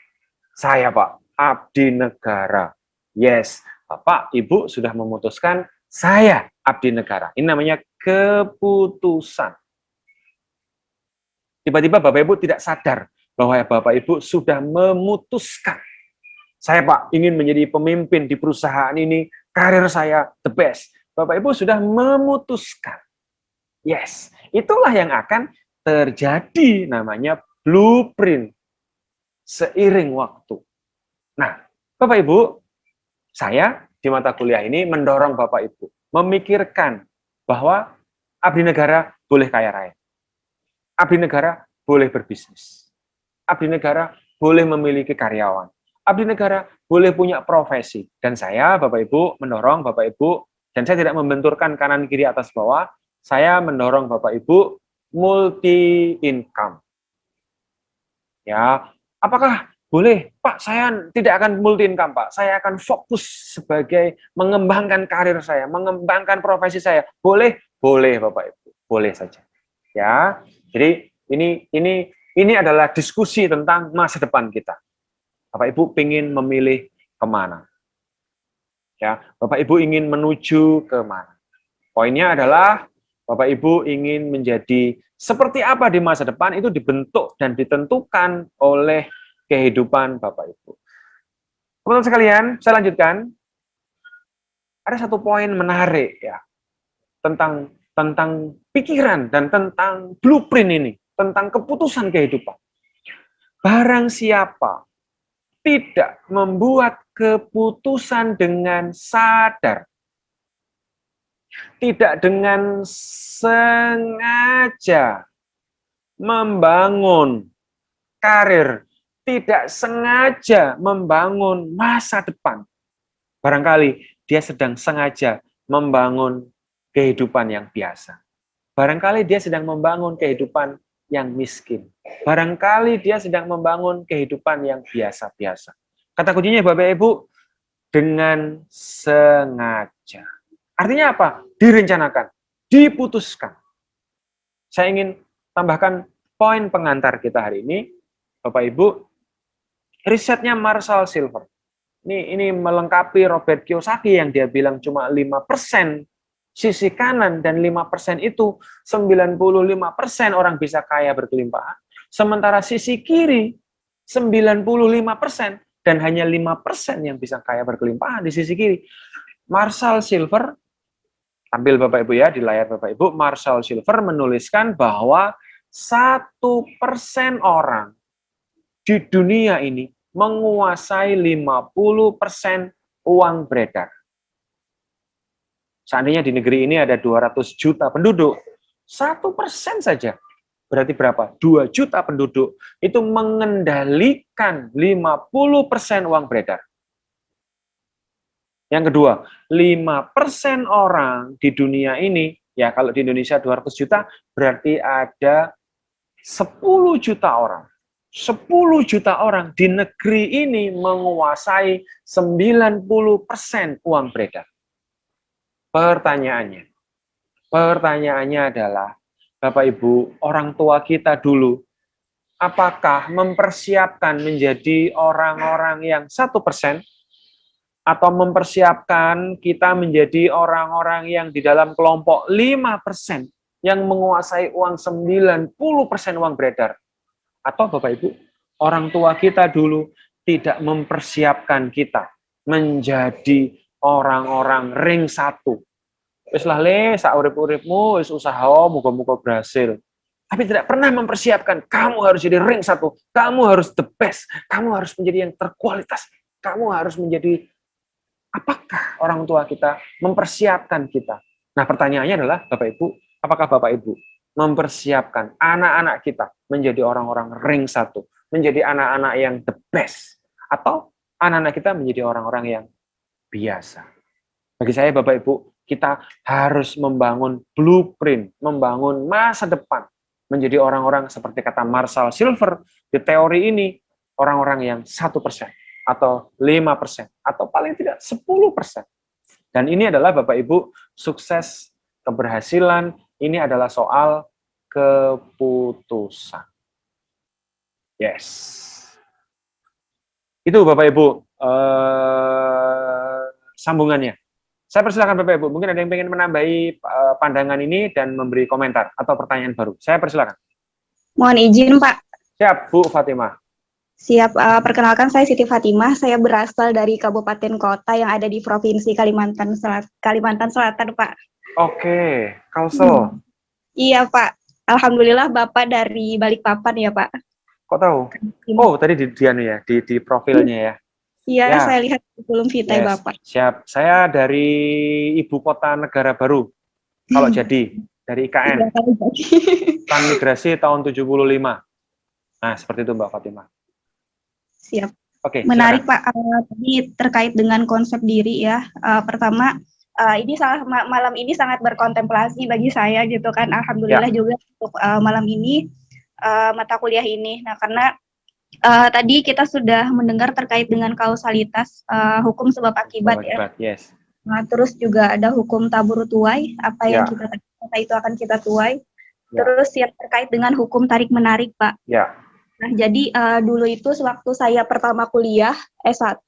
Saya Pak, abdi negara. Yes, Bapak Ibu sudah memutuskan, saya abdi negara. Ini namanya keputusan. Tiba-tiba Bapak Ibu tidak sadar bahwa Bapak Ibu sudah memutuskan, saya Pak ingin menjadi pemimpin di perusahaan ini, karir saya the best. Bapak Ibu sudah memutuskan. Yes, itulah yang akan terjadi, namanya blueprint seiring waktu. Nah, Bapak Ibu, saya di mata kuliah ini mendorong Bapak Ibu memikirkan bahwa abdi negara boleh kaya raya. Abdi negara boleh berbisnis. Abdi negara boleh memiliki karyawan. Abdi negara boleh punya profesi. Dan saya, Bapak Ibu, mendorong Bapak Ibu, dan saya tidak membenturkan kanan kiri atas bawah, saya mendorong Bapak Ibu multi income. Ya, apakah boleh? Pak, saya tidak akan multi income, Pak. Saya akan fokus sebagai mengembangkan karir saya, mengembangkan profesi saya. Boleh? Boleh, Bapak Ibu. Boleh saja. Ya. Jadi ini adalah diskusi tentang masa depan kita. Bapak Ibu ingin memilih kemana? Ya, Bapak Ibu ingin menuju kemana? Poinnya adalah Bapak Ibu ingin menjadi seperti apa di masa depan, itu dibentuk dan ditentukan oleh kehidupan Bapak Ibu. Teman-teman sekalian, saya lanjutkan. Ada satu poin menarik ya tentang pikiran dan tentang blueprint ini, tentang keputusan kehidupan. Barang siapa tidak membuat keputusan dengan sadar, tidak dengan sengaja membangun karir, tidak sengaja membangun masa depan, barangkali dia sedang sengaja membangun kehidupan yang biasa. Barangkali dia sedang membangun kehidupan yang miskin. Barangkali dia sedang membangun kehidupan yang biasa-biasa. Kata kuncinya Bapak Ibu, dengan sengaja. Artinya apa? Direncanakan, diputuskan. Saya ingin tambahkan poin pengantar kita hari ini, Bapak Ibu, risetnya Marshall Silver. Ini melengkapi Robert Kiyosaki yang dia bilang cuma 5% sisi kanan dan 5% itu 95% orang bisa kaya berkelimpahan. Sementara sisi kiri 95% dan hanya 5% yang bisa kaya berkelimpahan di sisi kiri. Marshall Silver, ambil Bapak Ibu ya di layar Bapak Ibu, Marshall Silver menuliskan bahwa 1% orang di dunia ini menguasai 50% uang beredar. Seandainya di negeri ini ada 200 juta penduduk, 1% saja, berarti berapa? 2 juta penduduk, itu mengendalikan 50% uang beredar. Yang kedua, 5% orang di dunia ini, ya kalau di Indonesia 200 juta, berarti ada 10 juta orang. 10 juta orang di negeri ini menguasai 90% uang beredar. Pertanyaannya adalah, Bapak Ibu, orang tua kita dulu, apakah mempersiapkan menjadi orang-orang yang 1%, atau mempersiapkan kita menjadi orang-orang yang di dalam kelompok 5% yang menguasai uang 90% uang beredar? Atau Bapak Ibu, orang tua kita dulu tidak mempersiapkan kita menjadi orang-orang ring 1. Wis lah le, sak urip-uripmu wis usaha muga-muga berhasil. tapi tidak pernah mempersiapkan, kamu harus jadi ring 1, kamu harus the best, kamu harus menjadi yang terkualitas, kamu harus menjadi, apakah orang tua kita mempersiapkan kita? Nah, pertanyaannya adalah, Bapak Ibu, apakah Bapak Ibu mempersiapkan anak-anak kita menjadi orang-orang ring 1, menjadi anak-anak yang the best, atau anak-anak kita menjadi orang-orang yang biasa? Bagi saya, Bapak Ibu, kita harus membangun blueprint, membangun masa depan, menjadi orang-orang seperti kata Marshall Silver di teori ini, orang-orang yang 1% atau 5% atau paling tidak 10%. Dan ini adalah Bapak Ibu, sukses, keberhasilan, ini adalah soal keputusan. Yes. Itu Bapak Ibu sambungannya. Saya persilakan Bapak Ibu, mungkin ada yang ingin menambahi pandangan ini dan memberi komentar atau pertanyaan baru. Saya persilakan. Mohon izin, Pak. Siap, Bu Fatimah. Siap, perkenalkan saya Siti Fatimah. Saya berasal dari kabupaten kota yang ada di Provinsi Kalimantan Selatan, Pak. Oke, Kalsel. Iya, Pak. Alhamdulillah Bapak dari Balikpapan ya, Pak. Kok tahu? Oh, tadi di profilnya ya. Iya, Ya. saya lihat kurikulum vitae Yes, Bapak. siap. Saya dari Ibu Kota Negara Baru, kalau jadi, dari IKN, Iya, Pak. Transmigrasi tahun 75. Nah, seperti itu Mbak Fatimah. Siap. Oke, Menarik silakan. Pak, tadi terkait dengan konsep diri ya. Pertama, ini malam ini sangat berkontemplasi bagi saya gitu kan. Alhamdulillah juga untuk malam ini mata kuliah ini. Nah, karena tadi kita sudah mendengar terkait dengan kausalitas hukum sebab akibat ya. Yes. Nah, terus juga ada hukum tabur tuai, apa yang Ya. kita kata itu akan kita tuai. Ya. Terus yang terkait dengan hukum tarik menarik, Pak. Ya. Nah, jadi dulu itu sewaktu saya pertama kuliah S1,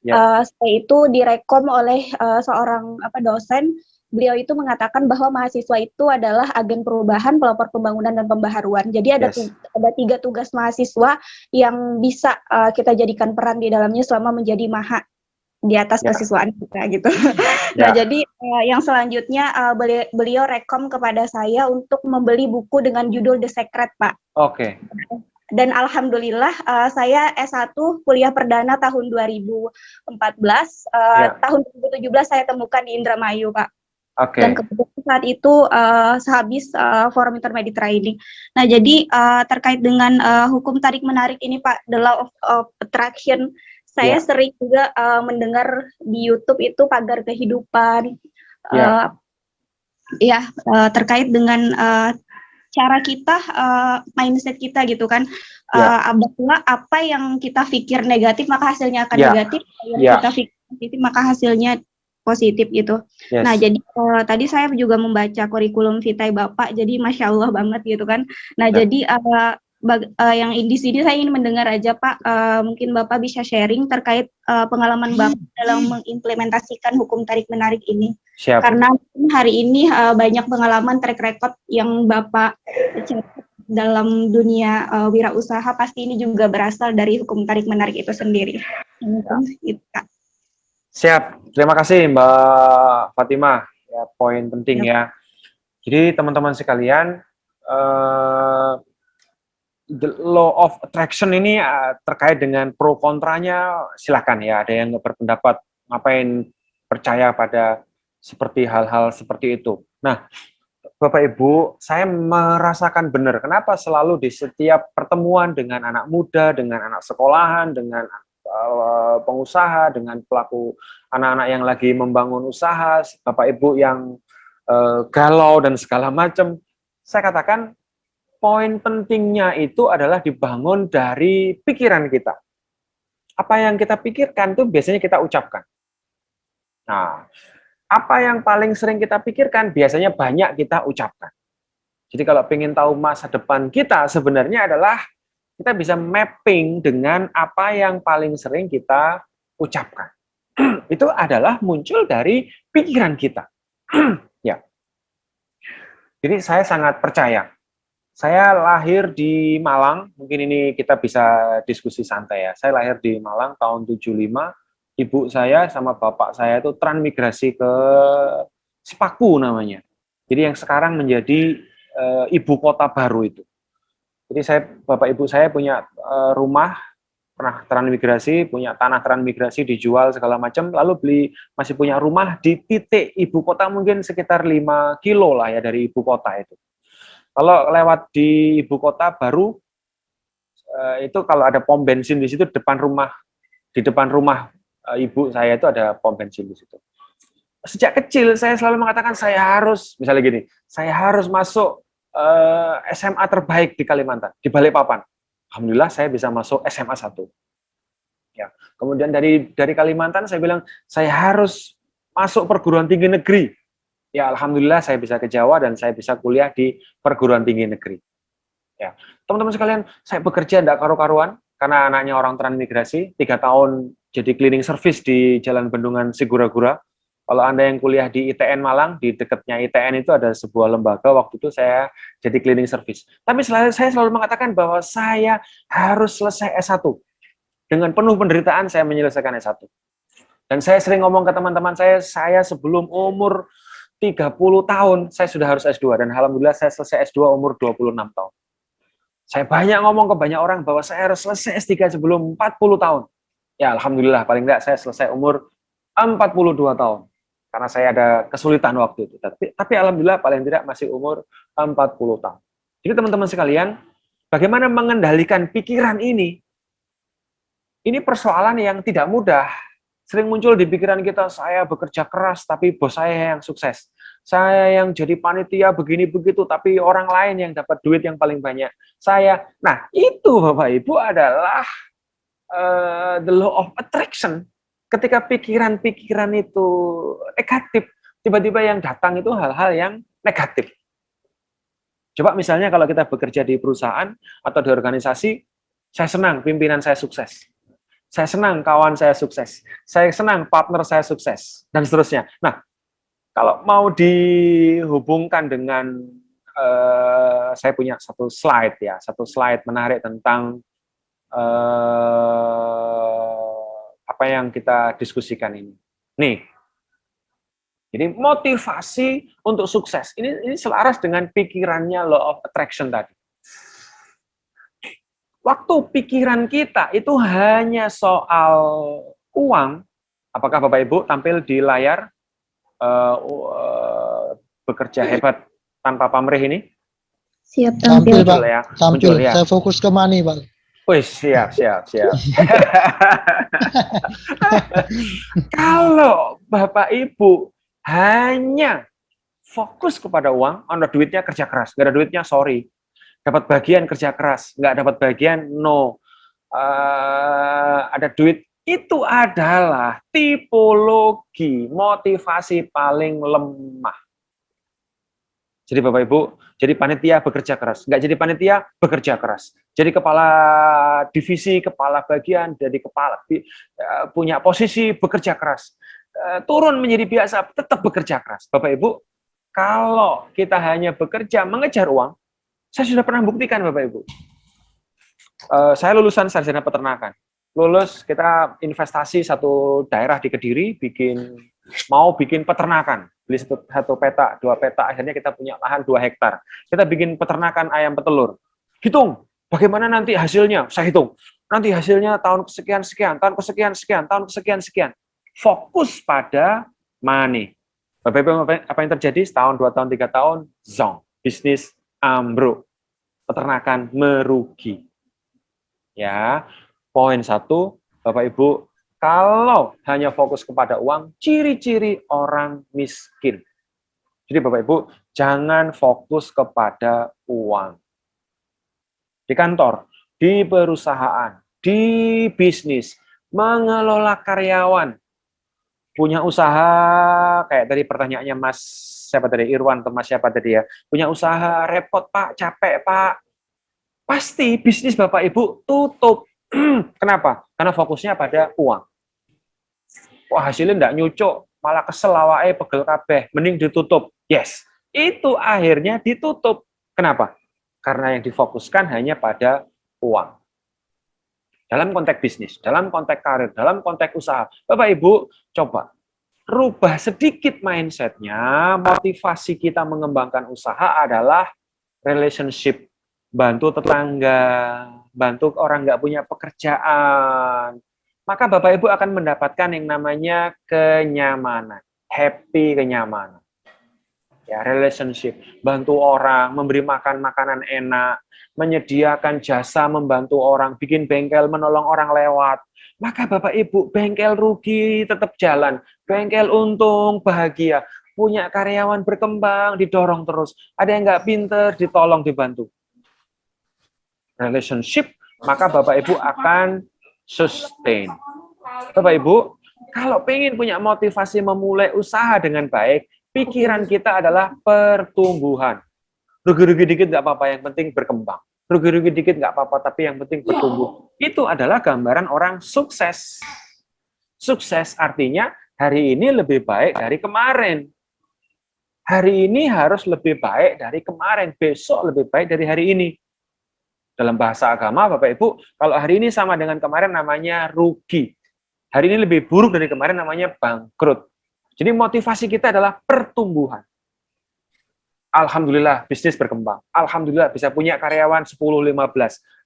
Ya. saya itu direkom oleh seorang dosen. Beliau itu mengatakan bahwa mahasiswa itu adalah agen perubahan, pelopor pembangunan dan pembaharuan. Jadi ada Yes. ada 3 tugas mahasiswa yang bisa kita jadikan peran di dalamnya selama menjadi maha di atas Ya. kesiswaan kita gitu. Nah, Ya. jadi yang selanjutnya beliau rekom kepada saya untuk membeli buku dengan judul The Secret, Pak. Oke. Dan alhamdulillah saya S1 kuliah perdana tahun 2014, Ya. tahun 2017 saya temukan di Indramayu, Pak. Oke. Dan kebetulan saat itu sehabis forum intermediate training. Nah, jadi terkait dengan hukum tarik menarik ini, Pak, the law of attraction, saya Ya. sering juga mendengar di YouTube itu pagar kehidupan. Ya. Terkait dengan cara kita, mindset kita gitu kan, Ya. bahwa apa yang kita pikir negatif maka hasilnya akan Ya. negatif, yang Ya. kita pikir positif maka hasilnya positif gitu. Yes. Nah, jadi tadi saya juga membaca kurikulum vitae Bapak, jadi Masya Allah banget gitu kan. Nah, Ya. jadi yang di sini saya ingin mendengar aja Pak, mungkin Bapak bisa sharing terkait pengalaman Bapak dalam mengimplementasikan hukum tarik menarik ini. Siap. Karena hari ini banyak pengalaman track record yang Bapak catat dalam dunia wirausaha, pasti ini juga berasal dari hukum tarik menarik itu sendiri. Itu, Kak. Siap. Terima kasih Mbak Fatimah. Ya, poin penting ya. Jadi teman-teman sekalian, the law of attraction ini terkait dengan pro kontranya, silakan ya. Ada yang berpendapat ngapain percaya pada seperti hal-hal seperti itu. Nah, Bapak Ibu, saya merasakan benar kenapa selalu di setiap pertemuan dengan anak muda, dengan anak sekolahan, dengan pengusaha, dengan pelaku anak-anak yang lagi membangun usaha, Bapak Ibu yang galau dan segala macam, saya katakan poin pentingnya itu adalah dibangun dari pikiran kita. Apa yang kita pikirkan itu biasanya kita ucapkan. Nah, apa yang paling sering kita pikirkan biasanya banyak kita ucapkan. Jadi kalau ingin tahu masa depan kita sebenarnya adalah kita bisa mapping dengan apa yang paling sering kita ucapkan. Itu adalah muncul dari pikiran kita. Ya. Jadi saya sangat percaya. Saya lahir di Malang, mungkin ini kita bisa diskusi santai ya. Saya lahir di Malang tahun 75. Ibu saya sama bapak saya itu transmigrasi ke Sepaku namanya. Jadi yang sekarang menjadi ibu kota baru itu. Jadi Bapak Ibu saya punya rumah, pernah transmigrasi, punya tanah transmigrasi dijual segala macam, lalu masih punya rumah di titik ibu kota mungkin sekitar 5 kilo lah ya dari ibu kota itu. Kalau lewat di ibu kota baru, itu kalau ada pom bensin di situ di depan rumah ibu saya itu ada pom bensin di situ. Sejak kecil saya selalu mengatakan misalnya gini, saya harus masuk SMA terbaik di Kalimantan, di Balikpapan. Alhamdulillah saya bisa masuk SMA 1. Ya. Kemudian dari Kalimantan saya bilang saya harus masuk perguruan tinggi negeri. Ya, alhamdulillah saya bisa ke Jawa dan saya bisa kuliah di perguruan tinggi negeri. Ya, teman-teman sekalian, saya bekerja tidak karu-karuan karena anaknya orang transmigrasi, 3 tahun jadi cleaning service di Jalan Bendungan Sigura-gura. Kalau Anda yang kuliah di ITN Malang, di dekatnya ITN itu ada sebuah lembaga, waktu itu saya jadi cleaning service. Tapi saya selalu mengatakan bahwa saya harus selesai S1. Dengan penuh penderitaan saya menyelesaikan S1. Dan saya sering ngomong ke teman-teman saya sebelum umur 30 tahun, saya sudah harus S2. Dan alhamdulillah saya selesai S2 umur 26 tahun. Saya banyak ngomong ke banyak orang bahwa saya harus selesai S3 sebelum 40 tahun. Ya alhamdulillah, paling tidak saya selesai umur 42 tahun. Karena saya ada kesulitan waktu itu. Tapi alhamdulillah paling tidak masih umur 40 tahun. Jadi teman-teman sekalian, bagaimana mengendalikan pikiran ini? Ini persoalan yang tidak mudah. Sering muncul di pikiran kita, saya bekerja keras tapi bos saya yang sukses. Saya yang jadi panitia begini begitu tapi orang lain yang dapat duit yang paling banyak. Nah itu Bapak Ibu adalah the law of attraction. Ketika pikiran-pikiran itu negatif, tiba-tiba yang datang itu hal-hal yang negatif. Coba misalnya kalau kita bekerja di perusahaan atau di organisasi, saya senang pimpinan saya sukses. Saya senang kawan saya sukses. Saya senang partner saya sukses. Dan seterusnya. Nah, kalau mau dihubungkan dengan, saya punya satu slide menarik tentang apa yang kita diskusikan ini. Nih, jadi motivasi untuk sukses. Ini selaras dengan pikirannya law of attraction tadi. Waktu pikiran kita itu hanya soal uang, apakah Bapak Ibu tampil di layar bekerja hebat tanpa pamrih ini? Siap Tampil, tampil. Pak. Ya, Tampil. muncul, ya. Saya fokus ke money, Pak. Wih, siap. Kalau Bapak Ibu hanya fokus kepada uang, ada duitnya kerja keras, nggak ada duitnya sorry. Dapat bagian kerja keras, nggak dapat bagian no. Ada duit, itu adalah tipologi motivasi paling lemah. Jadi Bapak Ibu, jadi panitia bekerja keras. Nggak jadi panitia, bekerja keras. Jadi kepala divisi, kepala bagian, jadi kepala punya posisi, bekerja keras. Turun menjadi biasa, tetap bekerja keras. Bapak Ibu, kalau kita hanya bekerja, mengejar uang, saya sudah pernah buktikan Bapak Ibu. Saya lulusan sarjana peternakan. Lulus, kita investasi satu daerah di Kediri, mau bikin peternakan. Beli satu petak, 2 petak, akhirnya kita punya lahan 2 hektar. Kita bikin peternakan ayam petelur. Hitung, bagaimana nanti hasilnya? Saya hitung. Nanti hasilnya tahun kesekian-sekian, tahun kesekian-sekian, tahun kesekian-sekian. Fokus pada money. Bapak Ibu, apa yang terjadi? Setahun, 2 tahun, 3 tahun, zong. Bisnis ambruk. Peternakan merugi. Ya, poin 1, Bapak Ibu, kalau hanya fokus kepada uang, ciri-ciri orang miskin. Jadi Bapak Ibu, jangan fokus kepada uang. Di kantor, di perusahaan, di bisnis, mengelola karyawan, punya usaha, kayak tadi pertanyaannya Mas, siapa tadi, Irwan atau Mas siapa tadi ya, punya usaha, repot Pak, capek Pak, pasti bisnis Bapak Ibu tutup. Kenapa? Karena fokusnya pada uang. Wah hasilnya enggak nyucuk, malah kesel awake pegel kabeh, mending ditutup. Yes, itu akhirnya ditutup. Kenapa? Karena yang difokuskan hanya pada uang. Dalam konteks bisnis, dalam konteks karir, dalam konteks usaha. Bapak Ibu, coba rubah sedikit mindset-nya. Motivasi kita mengembangkan usaha adalah relationship, bantu tetangga, bantu orang nggak punya pekerjaan, maka Bapak Ibu akan mendapatkan yang namanya kenyamanan, happy kenyamanan. Ya, relationship, bantu orang, memberi makan makanan enak, menyediakan jasa membantu orang, bikin bengkel, menolong orang lewat. Maka Bapak Ibu, bengkel rugi tetap jalan, bengkel untung bahagia, punya karyawan berkembang, didorong terus. Ada yang nggak pinter, ditolong, dibantu. Relationship, maka Bapak Ibu akan sustain. Bapak Ibu, kalau pengen punya motivasi memulai usaha dengan baik, pikiran kita adalah pertumbuhan. Rugi-rugi dikit nggak apa-apa, yang penting berkembang. Rugi-rugi dikit nggak apa-apa, tapi yang penting bertumbuh. Itu adalah gambaran orang sukses. Sukses artinya hari ini lebih baik dari kemarin. Hari ini harus lebih baik dari kemarin, besok lebih baik dari hari ini. Dalam bahasa agama, Bapak Ibu, kalau hari ini sama dengan kemarin namanya rugi. Hari ini lebih buruk dari kemarin namanya bangkrut. Jadi motivasi kita adalah pertumbuhan. Alhamdulillah bisnis berkembang. Alhamdulillah bisa punya karyawan 10-15.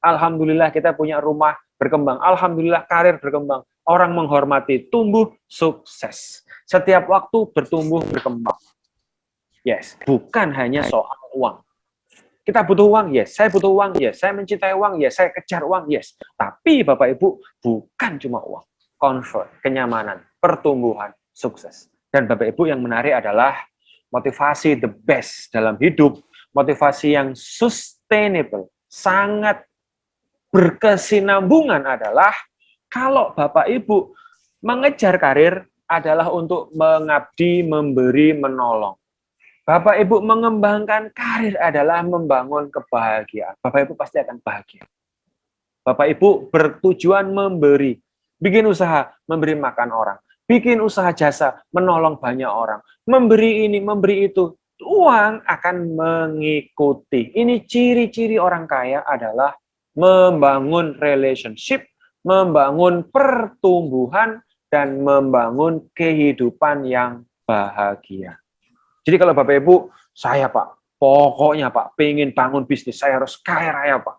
Alhamdulillah kita punya rumah berkembang. Alhamdulillah karir berkembang. Orang menghormati, tumbuh, sukses. Setiap waktu bertumbuh, berkembang. Yes, bukan hanya soal uang. Kita butuh uang, yes. Saya butuh uang, yes. Saya mencintai uang, yes. Saya kejar uang, yes. Tapi Bapak Ibu, bukan cuma uang. Comfort, kenyamanan, pertumbuhan, sukses. Dan Bapak Ibu yang menarik adalah motivasi the best dalam hidup, motivasi yang sustainable, sangat berkesinambungan adalah kalau Bapak Ibu mengejar karir adalah untuk mengabdi, memberi, menolong. Bapak Ibu mengembangkan karir adalah membangun kebahagiaan. Bapak Ibu pasti akan bahagia. Bapak Ibu bertujuan memberi, bikin usaha, memberi makan orang. Bikin usaha jasa, menolong banyak orang. Memberi ini, memberi itu. Uang akan mengikuti. Ini ciri-ciri orang kaya adalah membangun relationship, membangun pertumbuhan, dan membangun kehidupan yang bahagia. Jadi kalau Bapak Ibu, saya Pak, pokoknya Pak, pengen bangun bisnis, saya harus kaya raya Pak.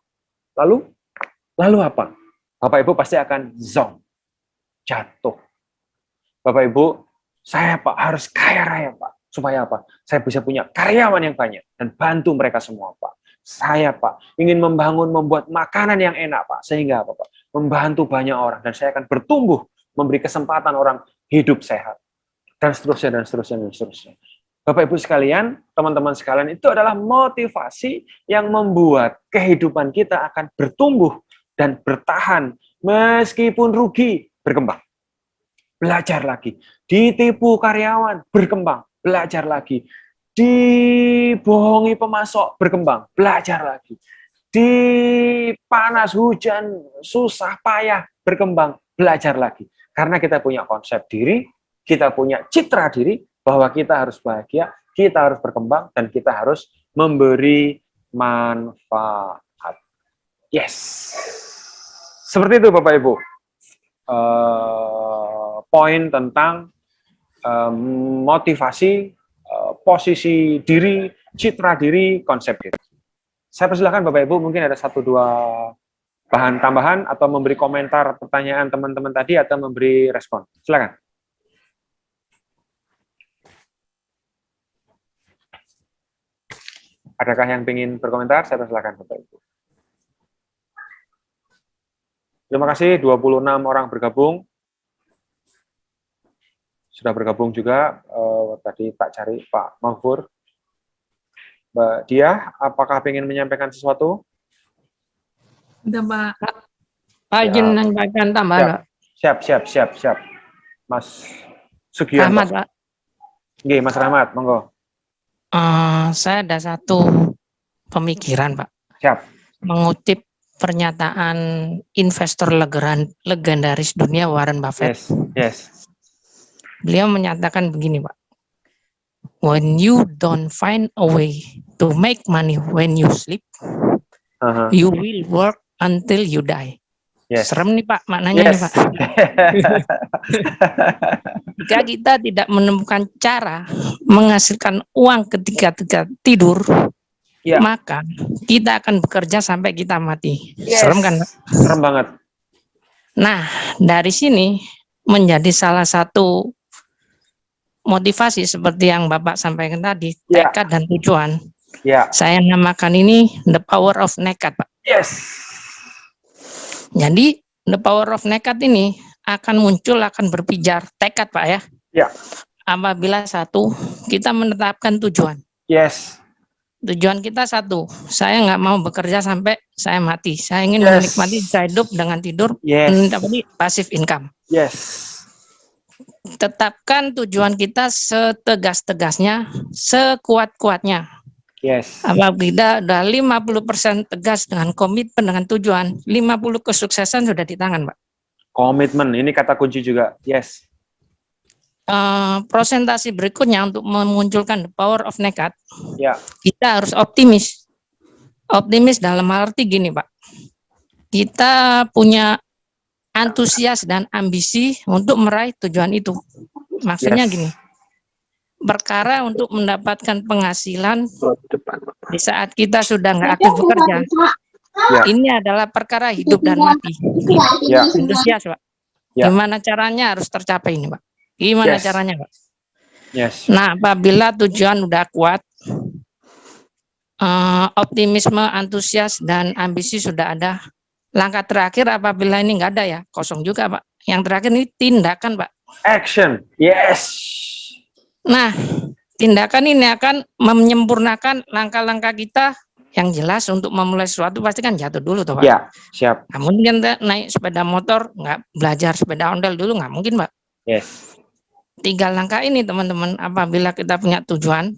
Lalu apa? Bapak Ibu pasti akan zonk, jatuh. Bapak Ibu, saya Pak harus kaya raya Pak. Supaya apa? Saya bisa punya karyawan yang banyak dan bantu mereka semua Pak. Saya Pak ingin membuat makanan yang enak Pak. Sehingga apa Pak? Membantu banyak orang dan saya akan bertumbuh, memberi kesempatan orang hidup sehat. Dan seterusnya, dan seterusnya, dan seterusnya. Bapak Ibu sekalian, teman-teman sekalian, itu adalah motivasi yang membuat kehidupan kita akan bertumbuh dan bertahan meskipun rugi, berkembang. Belajar lagi, ditipu karyawan, berkembang, belajar lagi, dibohongi pemasok, berkembang, belajar lagi, di panas, hujan, susah, payah, berkembang, belajar lagi. Karena kita punya konsep diri, kita punya citra diri, bahwa kita harus bahagia, kita harus berkembang, dan kita harus memberi manfaat. Yes. Seperti itu Bapak Ibu. Poin tentang motivasi, posisi diri, citra diri, konsep diri. Saya persilahkan Bapak Ibu, mungkin ada 1-2 bahan tambahan atau memberi komentar pertanyaan teman-teman tadi atau memberi respon. Silakan. Adakah yang ingin berkomentar? Saya persilahkan Bapak Ibu. Terima kasih, 26 orang bergabung. Sudah bergabung juga, tadi Tak Cari, Pak Mahfur. Mbak Dia, apakah ingin menyampaikan sesuatu? Udah, Pak. Pak, izin menyampaikan tambahan, Pak. Siap. Mas Sugianto. Rahmat, Pak. Oke, Mas Rahmat, monggo. Saya ada satu pemikiran, Pak. Siap. Mengutip pernyataan investor legendaris dunia Warren Buffett. Yes. Beliau menyatakan begini, Pak. When you don't find a way to make money when you sleep, you will work until you die. Yes. Serem nih Pak, maknanya nih Pak. Jika kita tidak menemukan cara menghasilkan uang ketika tidur, Ya. maka kita akan bekerja sampai kita mati. Yes. Serem kan, Pak? Serem banget. Nah, dari sini menjadi salah satu motivasi seperti yang Bapak sampaikan tadi, Ya. tekad dan tujuan. Ya. Saya namakan ini the power of nekat, Pak. Yes. Jadi, the power of nekat ini akan muncul, akan berpijar tekad, Pak ya. Ya. Apabila satu, kita menetapkan tujuan. Yes. Tujuan kita satu, saya nggak mau bekerja sampai saya mati. Saya ingin Yes. menikmati saya hidup dengan tidur, Yes. mendapati passive income. Yes. Tetapkan tujuan kita setegas-tegasnya, sekuat-kuatnya. Yes. Apabila udah 50% tegas dengan komitmen dengan tujuan, 50 kesuksesan sudah di tangan, Pak. Komitmen, ini kata kunci juga. Yes. Presentasi berikutnya untuk memunculkan the power of nekat, Ya. kita harus optimis. Optimis dalam arti gini, Pak. Kita punya antusias dan ambisi untuk meraih tujuan itu. Maksudnya Yes. gini, perkara untuk mendapatkan penghasilan di saat kita sudah nggak aktif bekerja, Ya. ini adalah perkara hidup dan mati. Ya. Antusias, Pak. Ya. Gimana caranya harus tercapai ini, Pak? Gimana Yes. caranya, Pak? Yes. Nah, apabila tujuan udah kuat, optimisme, antusias, dan ambisi sudah ada. Langkah terakhir apabila ini nggak ada ya, kosong juga, Pak. Yang terakhir ini tindakan, Pak. Action. Yes. Nah, tindakan ini akan menyempurnakan langkah-langkah kita yang jelas untuk memulai sesuatu pasti kan jatuh dulu, toh, Pak. Ya, siap. Nggak mungkin kita naik sepeda motor, nggak belajar sepeda ondel dulu, nggak mungkin, Pak. Yes. 3 langkah ini, teman-teman, apabila kita punya tujuan,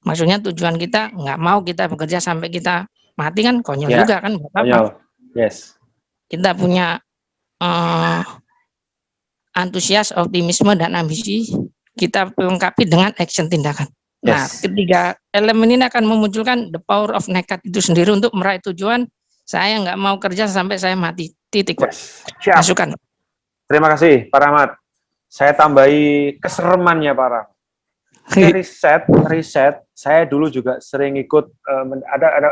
maksudnya tujuan kita nggak mau kita bekerja sampai kita mati kan konyol Ya. juga kan, nggak apa-apa. Konyol. Yes. Kita punya antusias, optimisme, dan ambisi, kita lengkapi dengan action tindakan. Nah, Yes. ketiga elemen ini akan memunculkan the power of nekat itu sendiri untuk meraih tujuan. Saya nggak mau kerja sampai saya mati. Titik, Pak. Yes. Siap. Masukan. Terima kasih, Pak Rahmat. Saya tambahi keseremannya, Pak Rahmat. Ini riset. Saya dulu juga sering ikut.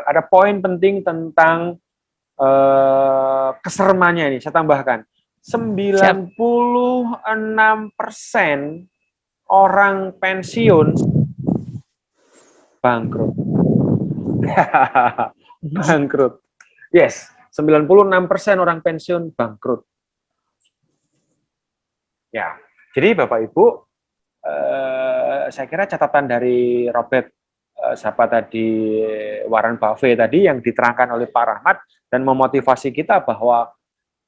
Ada poin penting tentang keseremannya ini. Saya tambahkan. 96% orang pensiun bangkrut. Bangkrut. Yes, 96% orang pensiun bangkrut. Ya, jadi Bapak Ibu, saya kira catatan dari Robert, siapa tadi, Warren Buffett tadi yang diterangkan oleh Pak Rahmat dan memotivasi kita bahwa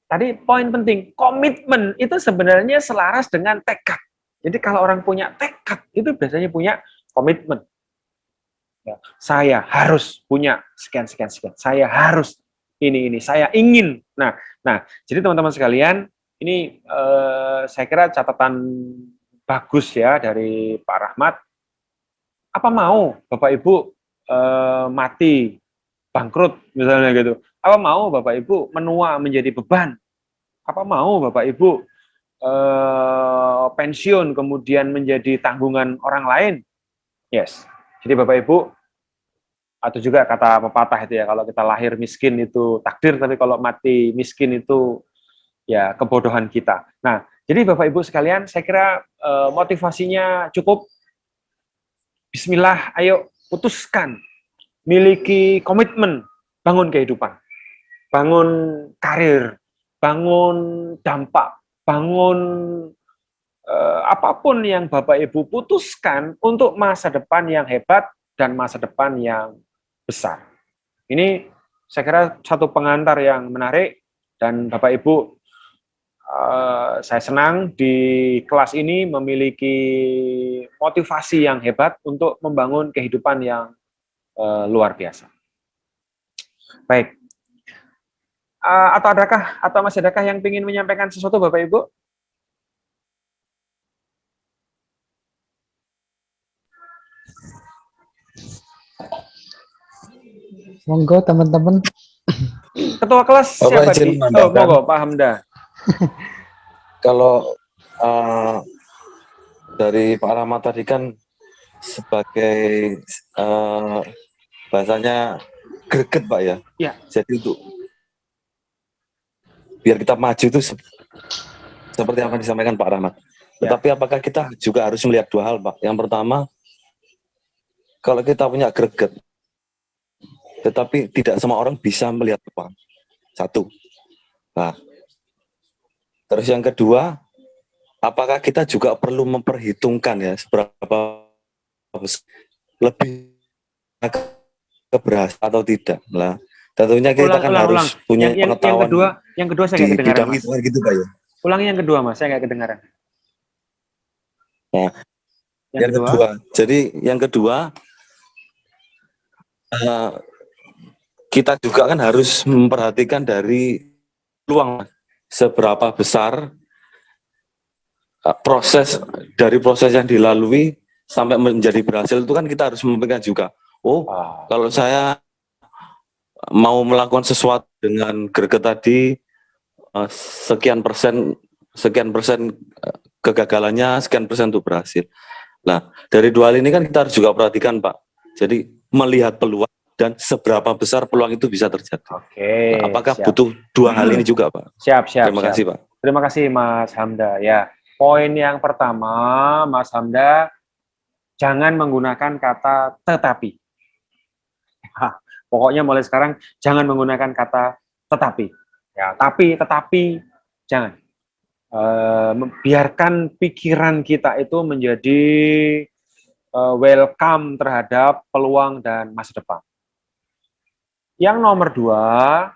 tadi poin penting, komitmen itu sebenarnya selaras dengan tekad. Jadi kalau orang punya tekad, itu biasanya punya komitmen. Ya, saya harus punya sekian. Saya harus ini. Saya ingin. Nah, jadi teman-teman sekalian, ini saya kira catatan bagus ya dari Pak Rahmat. Apa mau Bapak Ibu mati, bangkrut misalnya gitu? Apa mau Bapak Ibu menua menjadi beban? Apa mau Bapak Ibu pensiun kemudian menjadi tanggungan orang lain? Yes. Jadi Bapak Ibu, atau juga kata pepatah itu ya, kalau kita lahir miskin itu takdir, tapi kalau mati miskin itu ya kebodohan kita. Nah, jadi Bapak Ibu sekalian, saya kira motivasinya cukup. Bismillah, ayo putuskan, miliki komitmen, bangun kehidupan, bangun karir, bangun dampak, bangun apapun yang Bapak Ibu putuskan untuk masa depan yang hebat dan masa depan yang besar. Ini saya kira satu pengantar yang menarik, dan Bapak Ibu, saya senang di kelas ini memiliki motivasi yang hebat untuk membangun kehidupan yang luar biasa. Baik. Atau masih adakah yang ingin menyampaikan sesuatu, Bapak Ibu? Monggo teman-teman. Ketua kelas siapa di? Oh, monggo Pak Hamda. Kalau dari Pak Rahmat tadi kan sebagai bahasanya greget Pak ya. Iya. Jadi untuk biar kita maju itu seperti apa yang disampaikan Pak Rahmat. Ya. Tetapi apakah kita juga harus melihat dua hal Pak? Yang pertama, kalau kita punya greget, tetapi tidak semua orang bisa melihat depan. Satu. Nah, terus yang kedua, apakah kita juga perlu memperhitungkan ya seberapa lebih keberhasilan atau tidak? Lah, tentunya kita kan harus punya pengetahuan yang kedua saya di nggak kedengaran, bidang Mas. itu kan gitu Pak ya. Ulangi yang kedua, Mas. Saya nggak kedengaran. Nah, yang kedua. Jadi yang kedua, kita juga kan harus memperhatikan dari peluang seberapa besar proses yang dilalui sampai menjadi berhasil itu kan kita harus memikirkan juga. Oh, kalau saya mau melakukan sesuatu dengan greget tadi, sekian persen kegagalannya, sekian persen untuk berhasil. Nah, dari dua hal ini kan kita harus juga perhatikan Pak. Jadi melihat peluang dan seberapa besar peluang itu bisa terjadi. Oke. Nah, apakah siap. butuh dua hal ini juga Pak? Siap. Terima kasih Pak. Terima kasih Mas Hamda. Ya, poin yang pertama, Mas Hamda, jangan menggunakan kata tetapi. Pokoknya mulai sekarang jangan menggunakan kata tetapi. Ya, tetapi jangan. Biarkan pikiran kita itu menjadi welcome terhadap peluang dan masa depan. Yang nomor 2,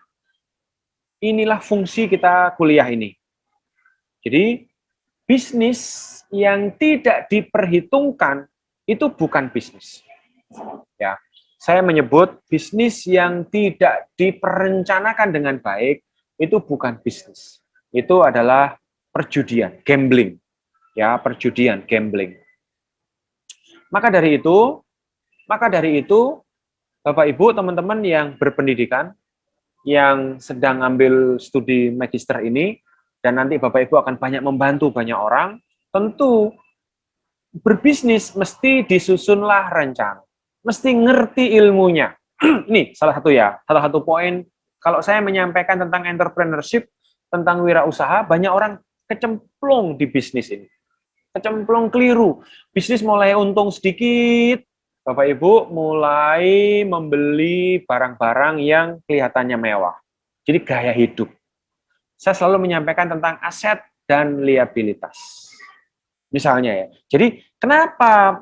inilah fungsi kita kuliah ini. Jadi, bisnis yang tidak diperhitungkan itu bukan bisnis. Ya, saya menyebut bisnis yang tidak diperencanakan dengan baik itu bukan bisnis. Itu adalah perjudian, gambling. Ya, perjudian, gambling. Maka dari itu, Bapak Ibu, teman-teman yang berpendidikan, yang sedang ambil studi magister ini, dan nanti Bapak Ibu akan banyak membantu banyak orang, tentu berbisnis mesti disusunlah rencana. Mesti ngerti ilmunya. Ini salah satu poin, kalau saya menyampaikan tentang entrepreneurship, tentang wirausaha, banyak orang kecemplung di bisnis ini. Kecemplung keliru. Bisnis mulai untung sedikit, Bapak Ibu mulai membeli barang-barang yang kelihatannya mewah. Jadi gaya hidup. Saya selalu menyampaikan tentang aset dan liabilitas. Misalnya ya. Jadi kenapa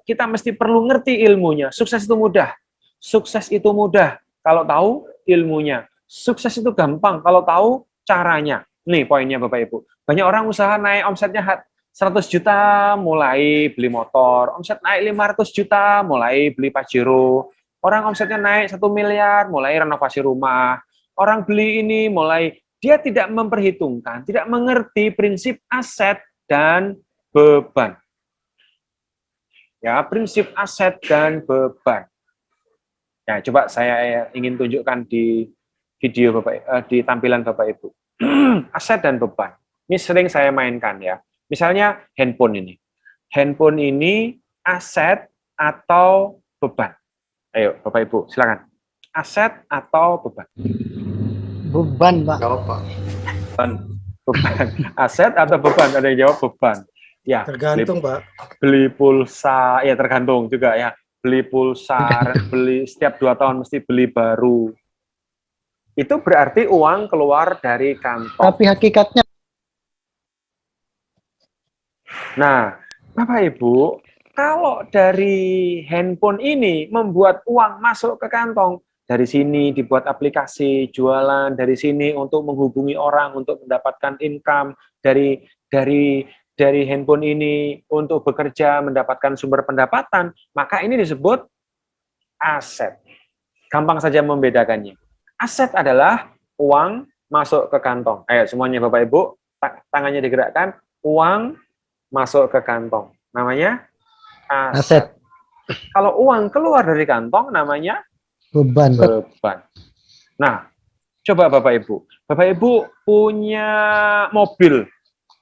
kita mesti perlu ngerti ilmunya? Sukses itu mudah. Sukses itu mudah kalau tahu ilmunya. Sukses itu gampang kalau tahu caranya. Nih poinnya Bapak Ibu. Banyak orang usaha naik omsetnya 100 juta mulai beli motor, omset naik 500 juta mulai beli Pajero, orang omsetnya naik 1 miliar mulai renovasi rumah, orang beli ini mulai, dia tidak memperhitungkan, tidak mengerti prinsip aset dan beban. Ya, prinsip aset dan beban. Ya, coba saya ingin tunjukkan di video Bapak, di tampilan Bapak Ibu. Aset dan beban. Ini sering saya mainkan ya. Misalnya handphone ini. Handphone ini aset atau beban? Ayo Bapak Ibu, silakan. Aset atau beban? Beban, Pak. Jawab Pak. Beban. Aset atau beban? Ada yang jawab beban. Ya, Tergantung Pak. Beli pulsa, ya tergantung juga ya. Beli pulsa, beli setiap 2 tahun mesti beli baru. Itu berarti uang keluar dari kantong. Tapi hakikatnya. Nah, Bapak Ibu, kalau dari handphone ini membuat uang masuk ke kantong, dari sini dibuat aplikasi jualan, dari sini untuk menghubungi orang untuk mendapatkan income, dari handphone ini untuk bekerja mendapatkan sumber pendapatan, maka ini disebut aset. Gampang saja membedakannya. Aset adalah uang masuk ke kantong. Ayo semuanya Bapak Ibu, tangannya digerakkan, uang masuk ke kantong. Namanya aset. Kalau uang keluar dari kantong namanya beban. Nah, coba Bapak Ibu. Bapak Ibu punya mobil.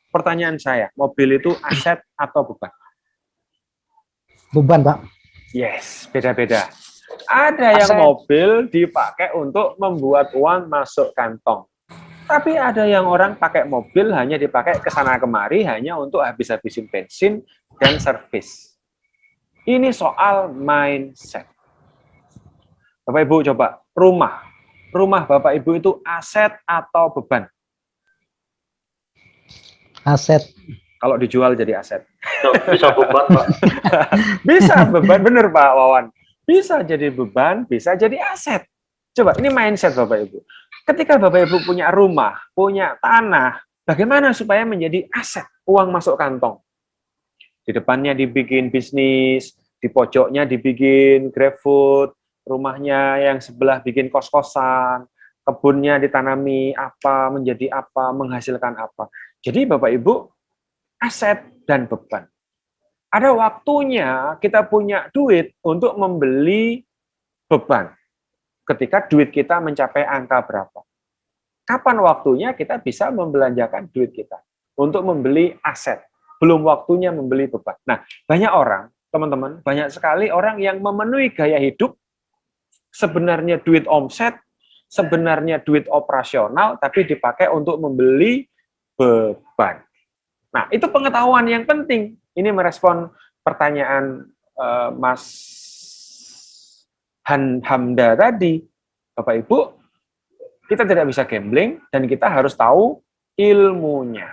Pertanyaan saya, mobil itu aset atau beban? Beban, Pak. Yes, beda-beda. Ada yang Aset. mobil dipakai untuk membuat uang masuk kantong. Tapi ada yang orang pakai mobil hanya dipakai ke sana kemari hanya untuk habis-habisin bensin dan servis. Ini soal mindset. Bapak Ibu coba, rumah Bapak Ibu itu aset atau beban? Aset. Kalau dijual jadi aset. Bisa beban, Pak. Bisa beban, bener Pak Wawan. Bisa jadi beban, bisa jadi aset. Coba, ini mindset Bapak Ibu. Ketika Bapak Ibu punya rumah, punya tanah, bagaimana supaya menjadi aset, uang masuk kantong? Di depannya dibikin bisnis, di pojoknya dibikin GrabFood, rumahnya yang sebelah bikin kos-kosan, kebunnya ditanami apa, menjadi apa, menghasilkan apa. Jadi Bapak Ibu, aset dan beban. Ada waktunya kita punya duit untuk membeli beban. Ketika duit kita mencapai angka berapa. Kapan waktunya kita bisa membelanjakan duit kita untuk membeli aset. Belum waktunya membeli beban. Nah, banyak orang, teman-teman, banyak sekali orang yang memenuhi gaya hidup, sebenarnya duit omset, sebenarnya duit operasional, tapi dipakai untuk membeli beban. Nah, itu pengetahuan yang penting. Ini merespon pertanyaan Mas Hamda tadi. Bapak Ibu, kita tidak bisa gambling dan kita harus tahu ilmunya.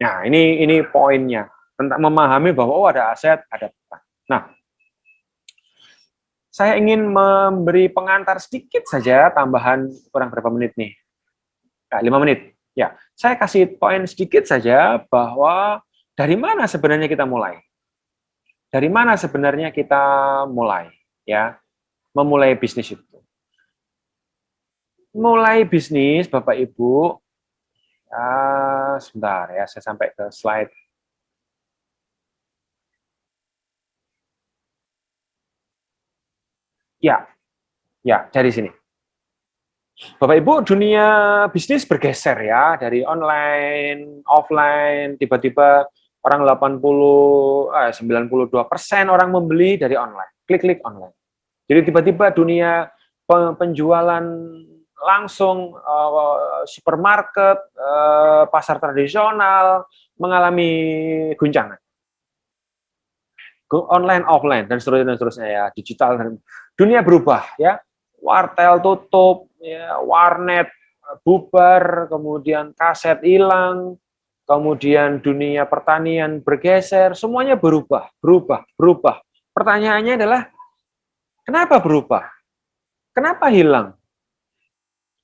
Nah, ini poinnya. Tentang memahami bahwa ada aset, ada beban. Nah, saya ingin memberi pengantar sedikit saja, tambahan kurang berapa menit nih? Nah, 5 menit. Ya, saya kasih poin sedikit saja bahwa dari mana sebenarnya kita mulai? Dari mana sebenarnya kita mulai? Ya, memulai bisnis itu. Mulai bisnis, Bapak Ibu, sebentar ya, saya sampai ke slide. Ya, dari sini. Bapak Ibu, dunia bisnis bergeser ya, dari online, offline, tiba-tiba orang 92% orang membeli dari online, klik-klik online. Jadi tiba-tiba dunia penjualan langsung, supermarket, pasar tradisional mengalami guncangan. Online, offline, dan seterusnya ya, digital, dan dunia berubah ya. Wartel tutup, ya, warnet bubar, kemudian kaset hilang, kemudian dunia pertanian bergeser, semuanya berubah. Pertanyaannya adalah, kenapa berubah? Kenapa hilang?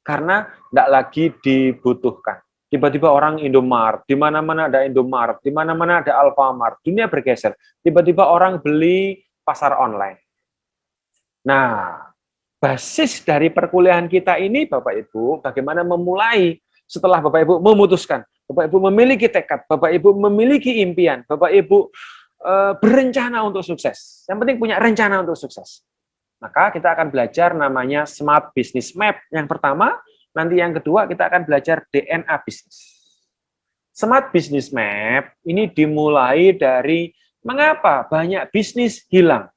Karena tidak lagi dibutuhkan. Tiba-tiba orang Indomaret, di mana-mana ada Indomaret, di mana-mana ada Alfamart, dunia bergeser. Tiba-tiba orang beli pasar online. Nah, basis dari perkuliahan kita ini, Bapak Ibu, bagaimana memulai setelah Bapak Ibu memutuskan, Bapak Ibu memiliki tekad, Bapak Ibu memiliki impian, Bapak Ibu berencana untuk sukses. Yang penting punya rencana untuk sukses. Maka kita akan belajar namanya Smart Business Map. Yang pertama, nanti yang kedua kita akan belajar DNA bisnis. Smart Business Map ini dimulai dari mengapa banyak bisnis hilang.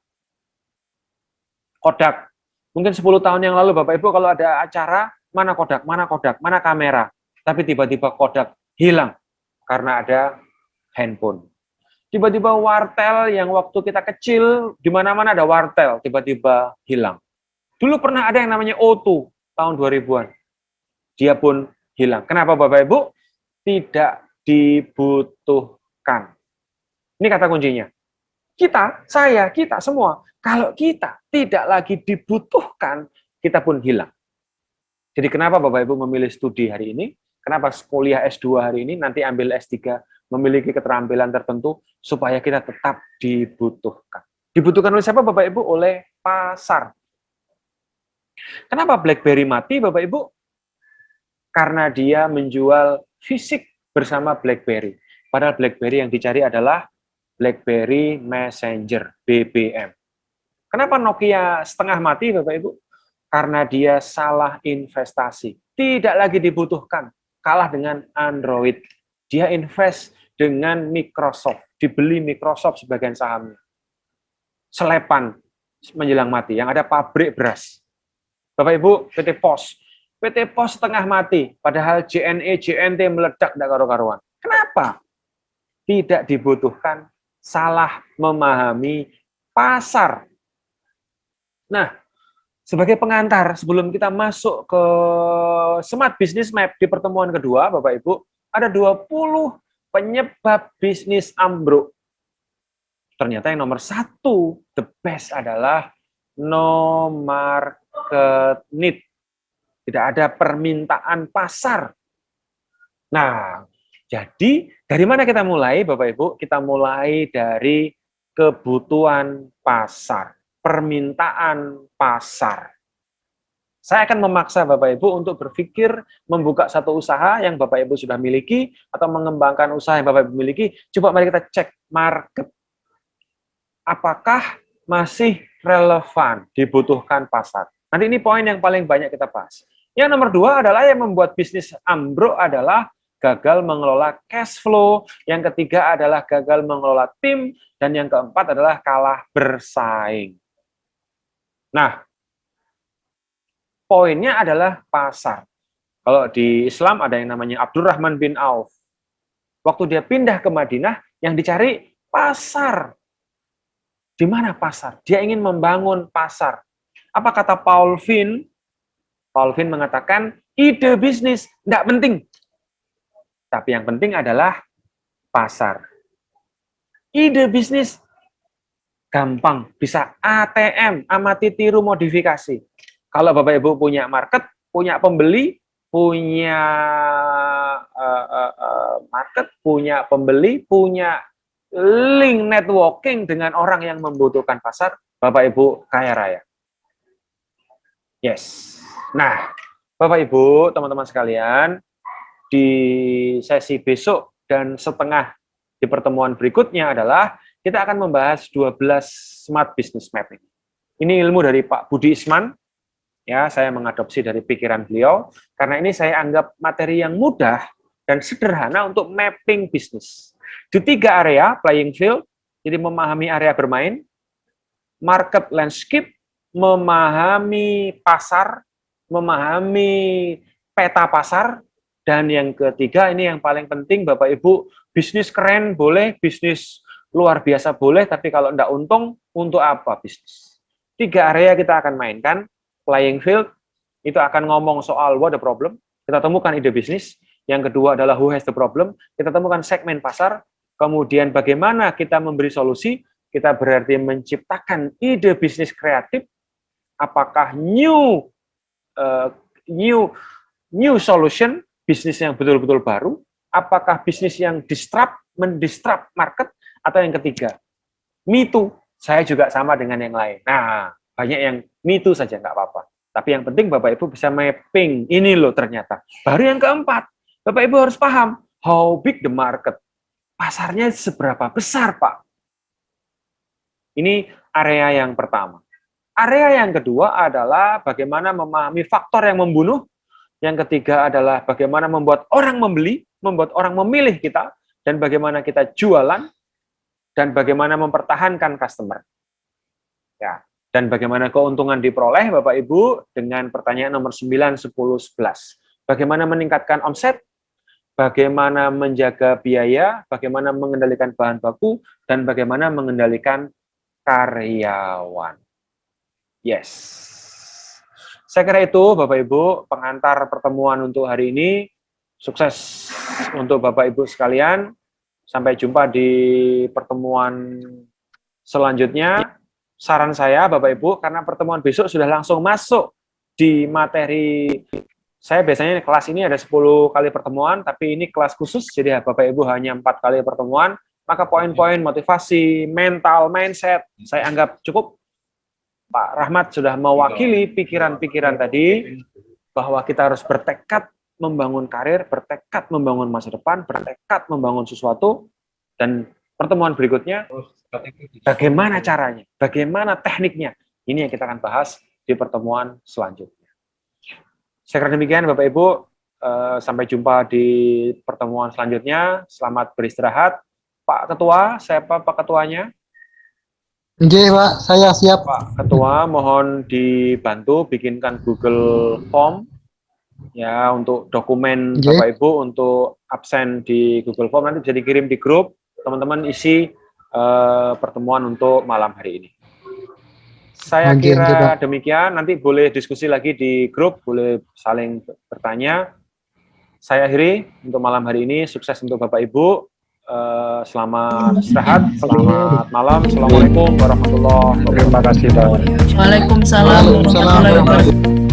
Kodak. Mungkin 10 tahun yang lalu Bapak Ibu kalau ada acara, mana Kodak, mana kamera. Tapi tiba-tiba Kodak hilang karena ada handphone. Tiba-tiba wartel yang waktu kita kecil, di mana-mana ada wartel, tiba-tiba hilang. Dulu pernah ada yang namanya O2, tahun 2000-an. Dia pun hilang. Kenapa Bapak Ibu? Tidak dibutuhkan. Ini kata kuncinya. Kita, saya, kita semua, kalau kita tidak lagi dibutuhkan, kita pun hilang. Jadi kenapa Bapak Ibu memilih studi hari ini? Kenapa kuliah S2 hari ini, nanti ambil S3, memiliki keterampilan tertentu, supaya kita tetap dibutuhkan. Dibutuhkan oleh siapa Bapak Ibu? Oleh pasar. Kenapa BlackBerry mati Bapak Ibu? Karena dia menjual fisik bersama BlackBerry. Padahal BlackBerry yang dicari adalah BlackBerry Messenger, BBM. Kenapa Nokia setengah mati Bapak Ibu? Karena dia salah investasi. Tidak lagi dibutuhkan. Kalah dengan Android. Dia invest dengan Microsoft. Dibeli Microsoft sebagian sahamnya. Selepan. menjelang mati, yang ada pabrik beras. Bapak Ibu, PT Pos. PT Pos setengah mati, padahal JNE, JNT meledak tidak karu-karuan. Kenapa? Tidak dibutuhkan, salah memahami pasar. Nah, sebagai pengantar, sebelum kita masuk ke Smart Business Map di pertemuan kedua, Bapak Ibu, ada 20 penyebab bisnis ambruk. Ternyata yang nomor 1, the best adalah no market need. Tidak ada permintaan pasar. Nah, jadi dari mana kita mulai, Bapak Ibu? Kita mulai dari kebutuhan pasar, permintaan pasar. Saya akan memaksa Bapak Ibu untuk berpikir membuka satu usaha yang Bapak Ibu sudah miliki atau mengembangkan usaha yang Bapak Ibu miliki. Coba mari kita cek market. Apakah masih relevan, dibutuhkan pasar? Nanti ini poin yang paling banyak kita bahas. Yang nomor 2 adalah yang membuat bisnis ambruk adalah gagal mengelola cash flow. Yang ketiga adalah gagal mengelola tim. Dan yang keempat adalah kalah bersaing. Nah, poinnya adalah pasar. Kalau di Islam ada yang namanya Abdurrahman bin Auf. Waktu dia pindah ke Madinah, yang dicari pasar. Di mana pasar? Dia ingin membangun pasar. Apa kata Paul Finn? Paul Finn mengatakan, ide bisnis tidak penting. Tapi yang penting adalah pasar. Ide bisnis gampang, bisa ATM, amati tiru modifikasi. Kalau Bapak Ibu punya market, punya pembeli, punya punya link networking dengan orang yang membutuhkan pasar, Bapak Ibu kaya raya. Yes. Nah, Bapak Ibu, teman-teman sekalian, di sesi besok dan setengah di pertemuan berikutnya adalah kita akan membahas 12 Smart Business Mapping. Ini ilmu dari Pak Budi Isman. Ya, saya mengadopsi dari pikiran beliau karena ini saya anggap materi yang mudah dan sederhana untuk mapping bisnis. Di 3 area, playing field, jadi memahami area bermain, market landscape, memahami pasar, memahami peta pasar, dan yang ketiga ini yang paling penting Bapak Ibu, bisnis keren boleh, bisnis luar biasa boleh, tapi kalau enggak untung, untuk apa bisnis? 3 area kita akan mainkan, playing field, itu akan ngomong soal what the problem, kita temukan ide bisnis, yang kedua adalah who has the problem, kita temukan segmen pasar, kemudian bagaimana kita memberi solusi, kita berarti menciptakan ide bisnis kreatif, apakah new solution, bisnis yang betul-betul baru, apakah bisnis yang mendisrupt market, atau yang ketiga, me too, saya juga sama dengan yang lain. Nah, banyak yang me too saja, nggak apa-apa. Tapi yang penting Bapak Ibu bisa mapping, ini loh ternyata. Baru yang keempat, Bapak Ibu harus paham, how big the market, pasarnya seberapa besar, Pak? Ini area yang pertama. Area yang kedua adalah bagaimana memahami faktor yang membunuh. Yang ketiga adalah bagaimana membuat orang membeli, membuat orang memilih kita, dan bagaimana kita jualan, dan bagaimana mempertahankan customer. Ya, dan bagaimana keuntungan diperoleh, Bapak Ibu, dengan pertanyaan nomor 9, 10, 11. Bagaimana meningkatkan omset, bagaimana menjaga biaya, bagaimana mengendalikan bahan baku, dan bagaimana mengendalikan karyawan. Yes. Saya kira itu Bapak Ibu pengantar pertemuan untuk hari ini. Sukses untuk Bapak Ibu sekalian. Sampai jumpa di pertemuan selanjutnya. Saran saya Bapak Ibu, karena pertemuan besok sudah langsung masuk di materi, saya biasanya kelas ini ada 10 kali pertemuan, tapi ini kelas khusus, jadi Bapak Ibu hanya 4 kali pertemuan, maka poin-poin motivasi, mental, mindset, saya anggap cukup. Pak Rahmat sudah mewakili pikiran-pikiran tadi, bahwa kita harus bertekad membangun karir, bertekad membangun masa depan, bertekad membangun sesuatu, dan pertemuan berikutnya, bagaimana caranya, bagaimana tekniknya, ini yang kita akan bahas di pertemuan selanjutnya. Saya kira demikian Bapak Ibu, sampai jumpa di pertemuan selanjutnya, selamat beristirahat. Pak Ketua, siapa Pak Ketuanya? Nggih, Pak, saya siap. Pak Ketua, mohon dibantu bikinkan Google Form ya untuk dokumen Nggih. Bapak Ibu untuk absen di Google Form, nanti bisa dikirim di grup, teman-teman isi pertemuan untuk malam hari ini. Saya Nggih, nggih, kira Pak. demikian, nanti boleh diskusi lagi di grup, boleh saling bertanya. Saya akhiri untuk malam hari ini, sukses untuk Bapak Ibu. Selamat istirahat, selamat malam. Assalamualaikum warahmatullahi wabarakatuh. Terima kasih Pak. Waalaikumsalam Waalaikumsalam warahmatullahi wabarakatuh. warahmatullahi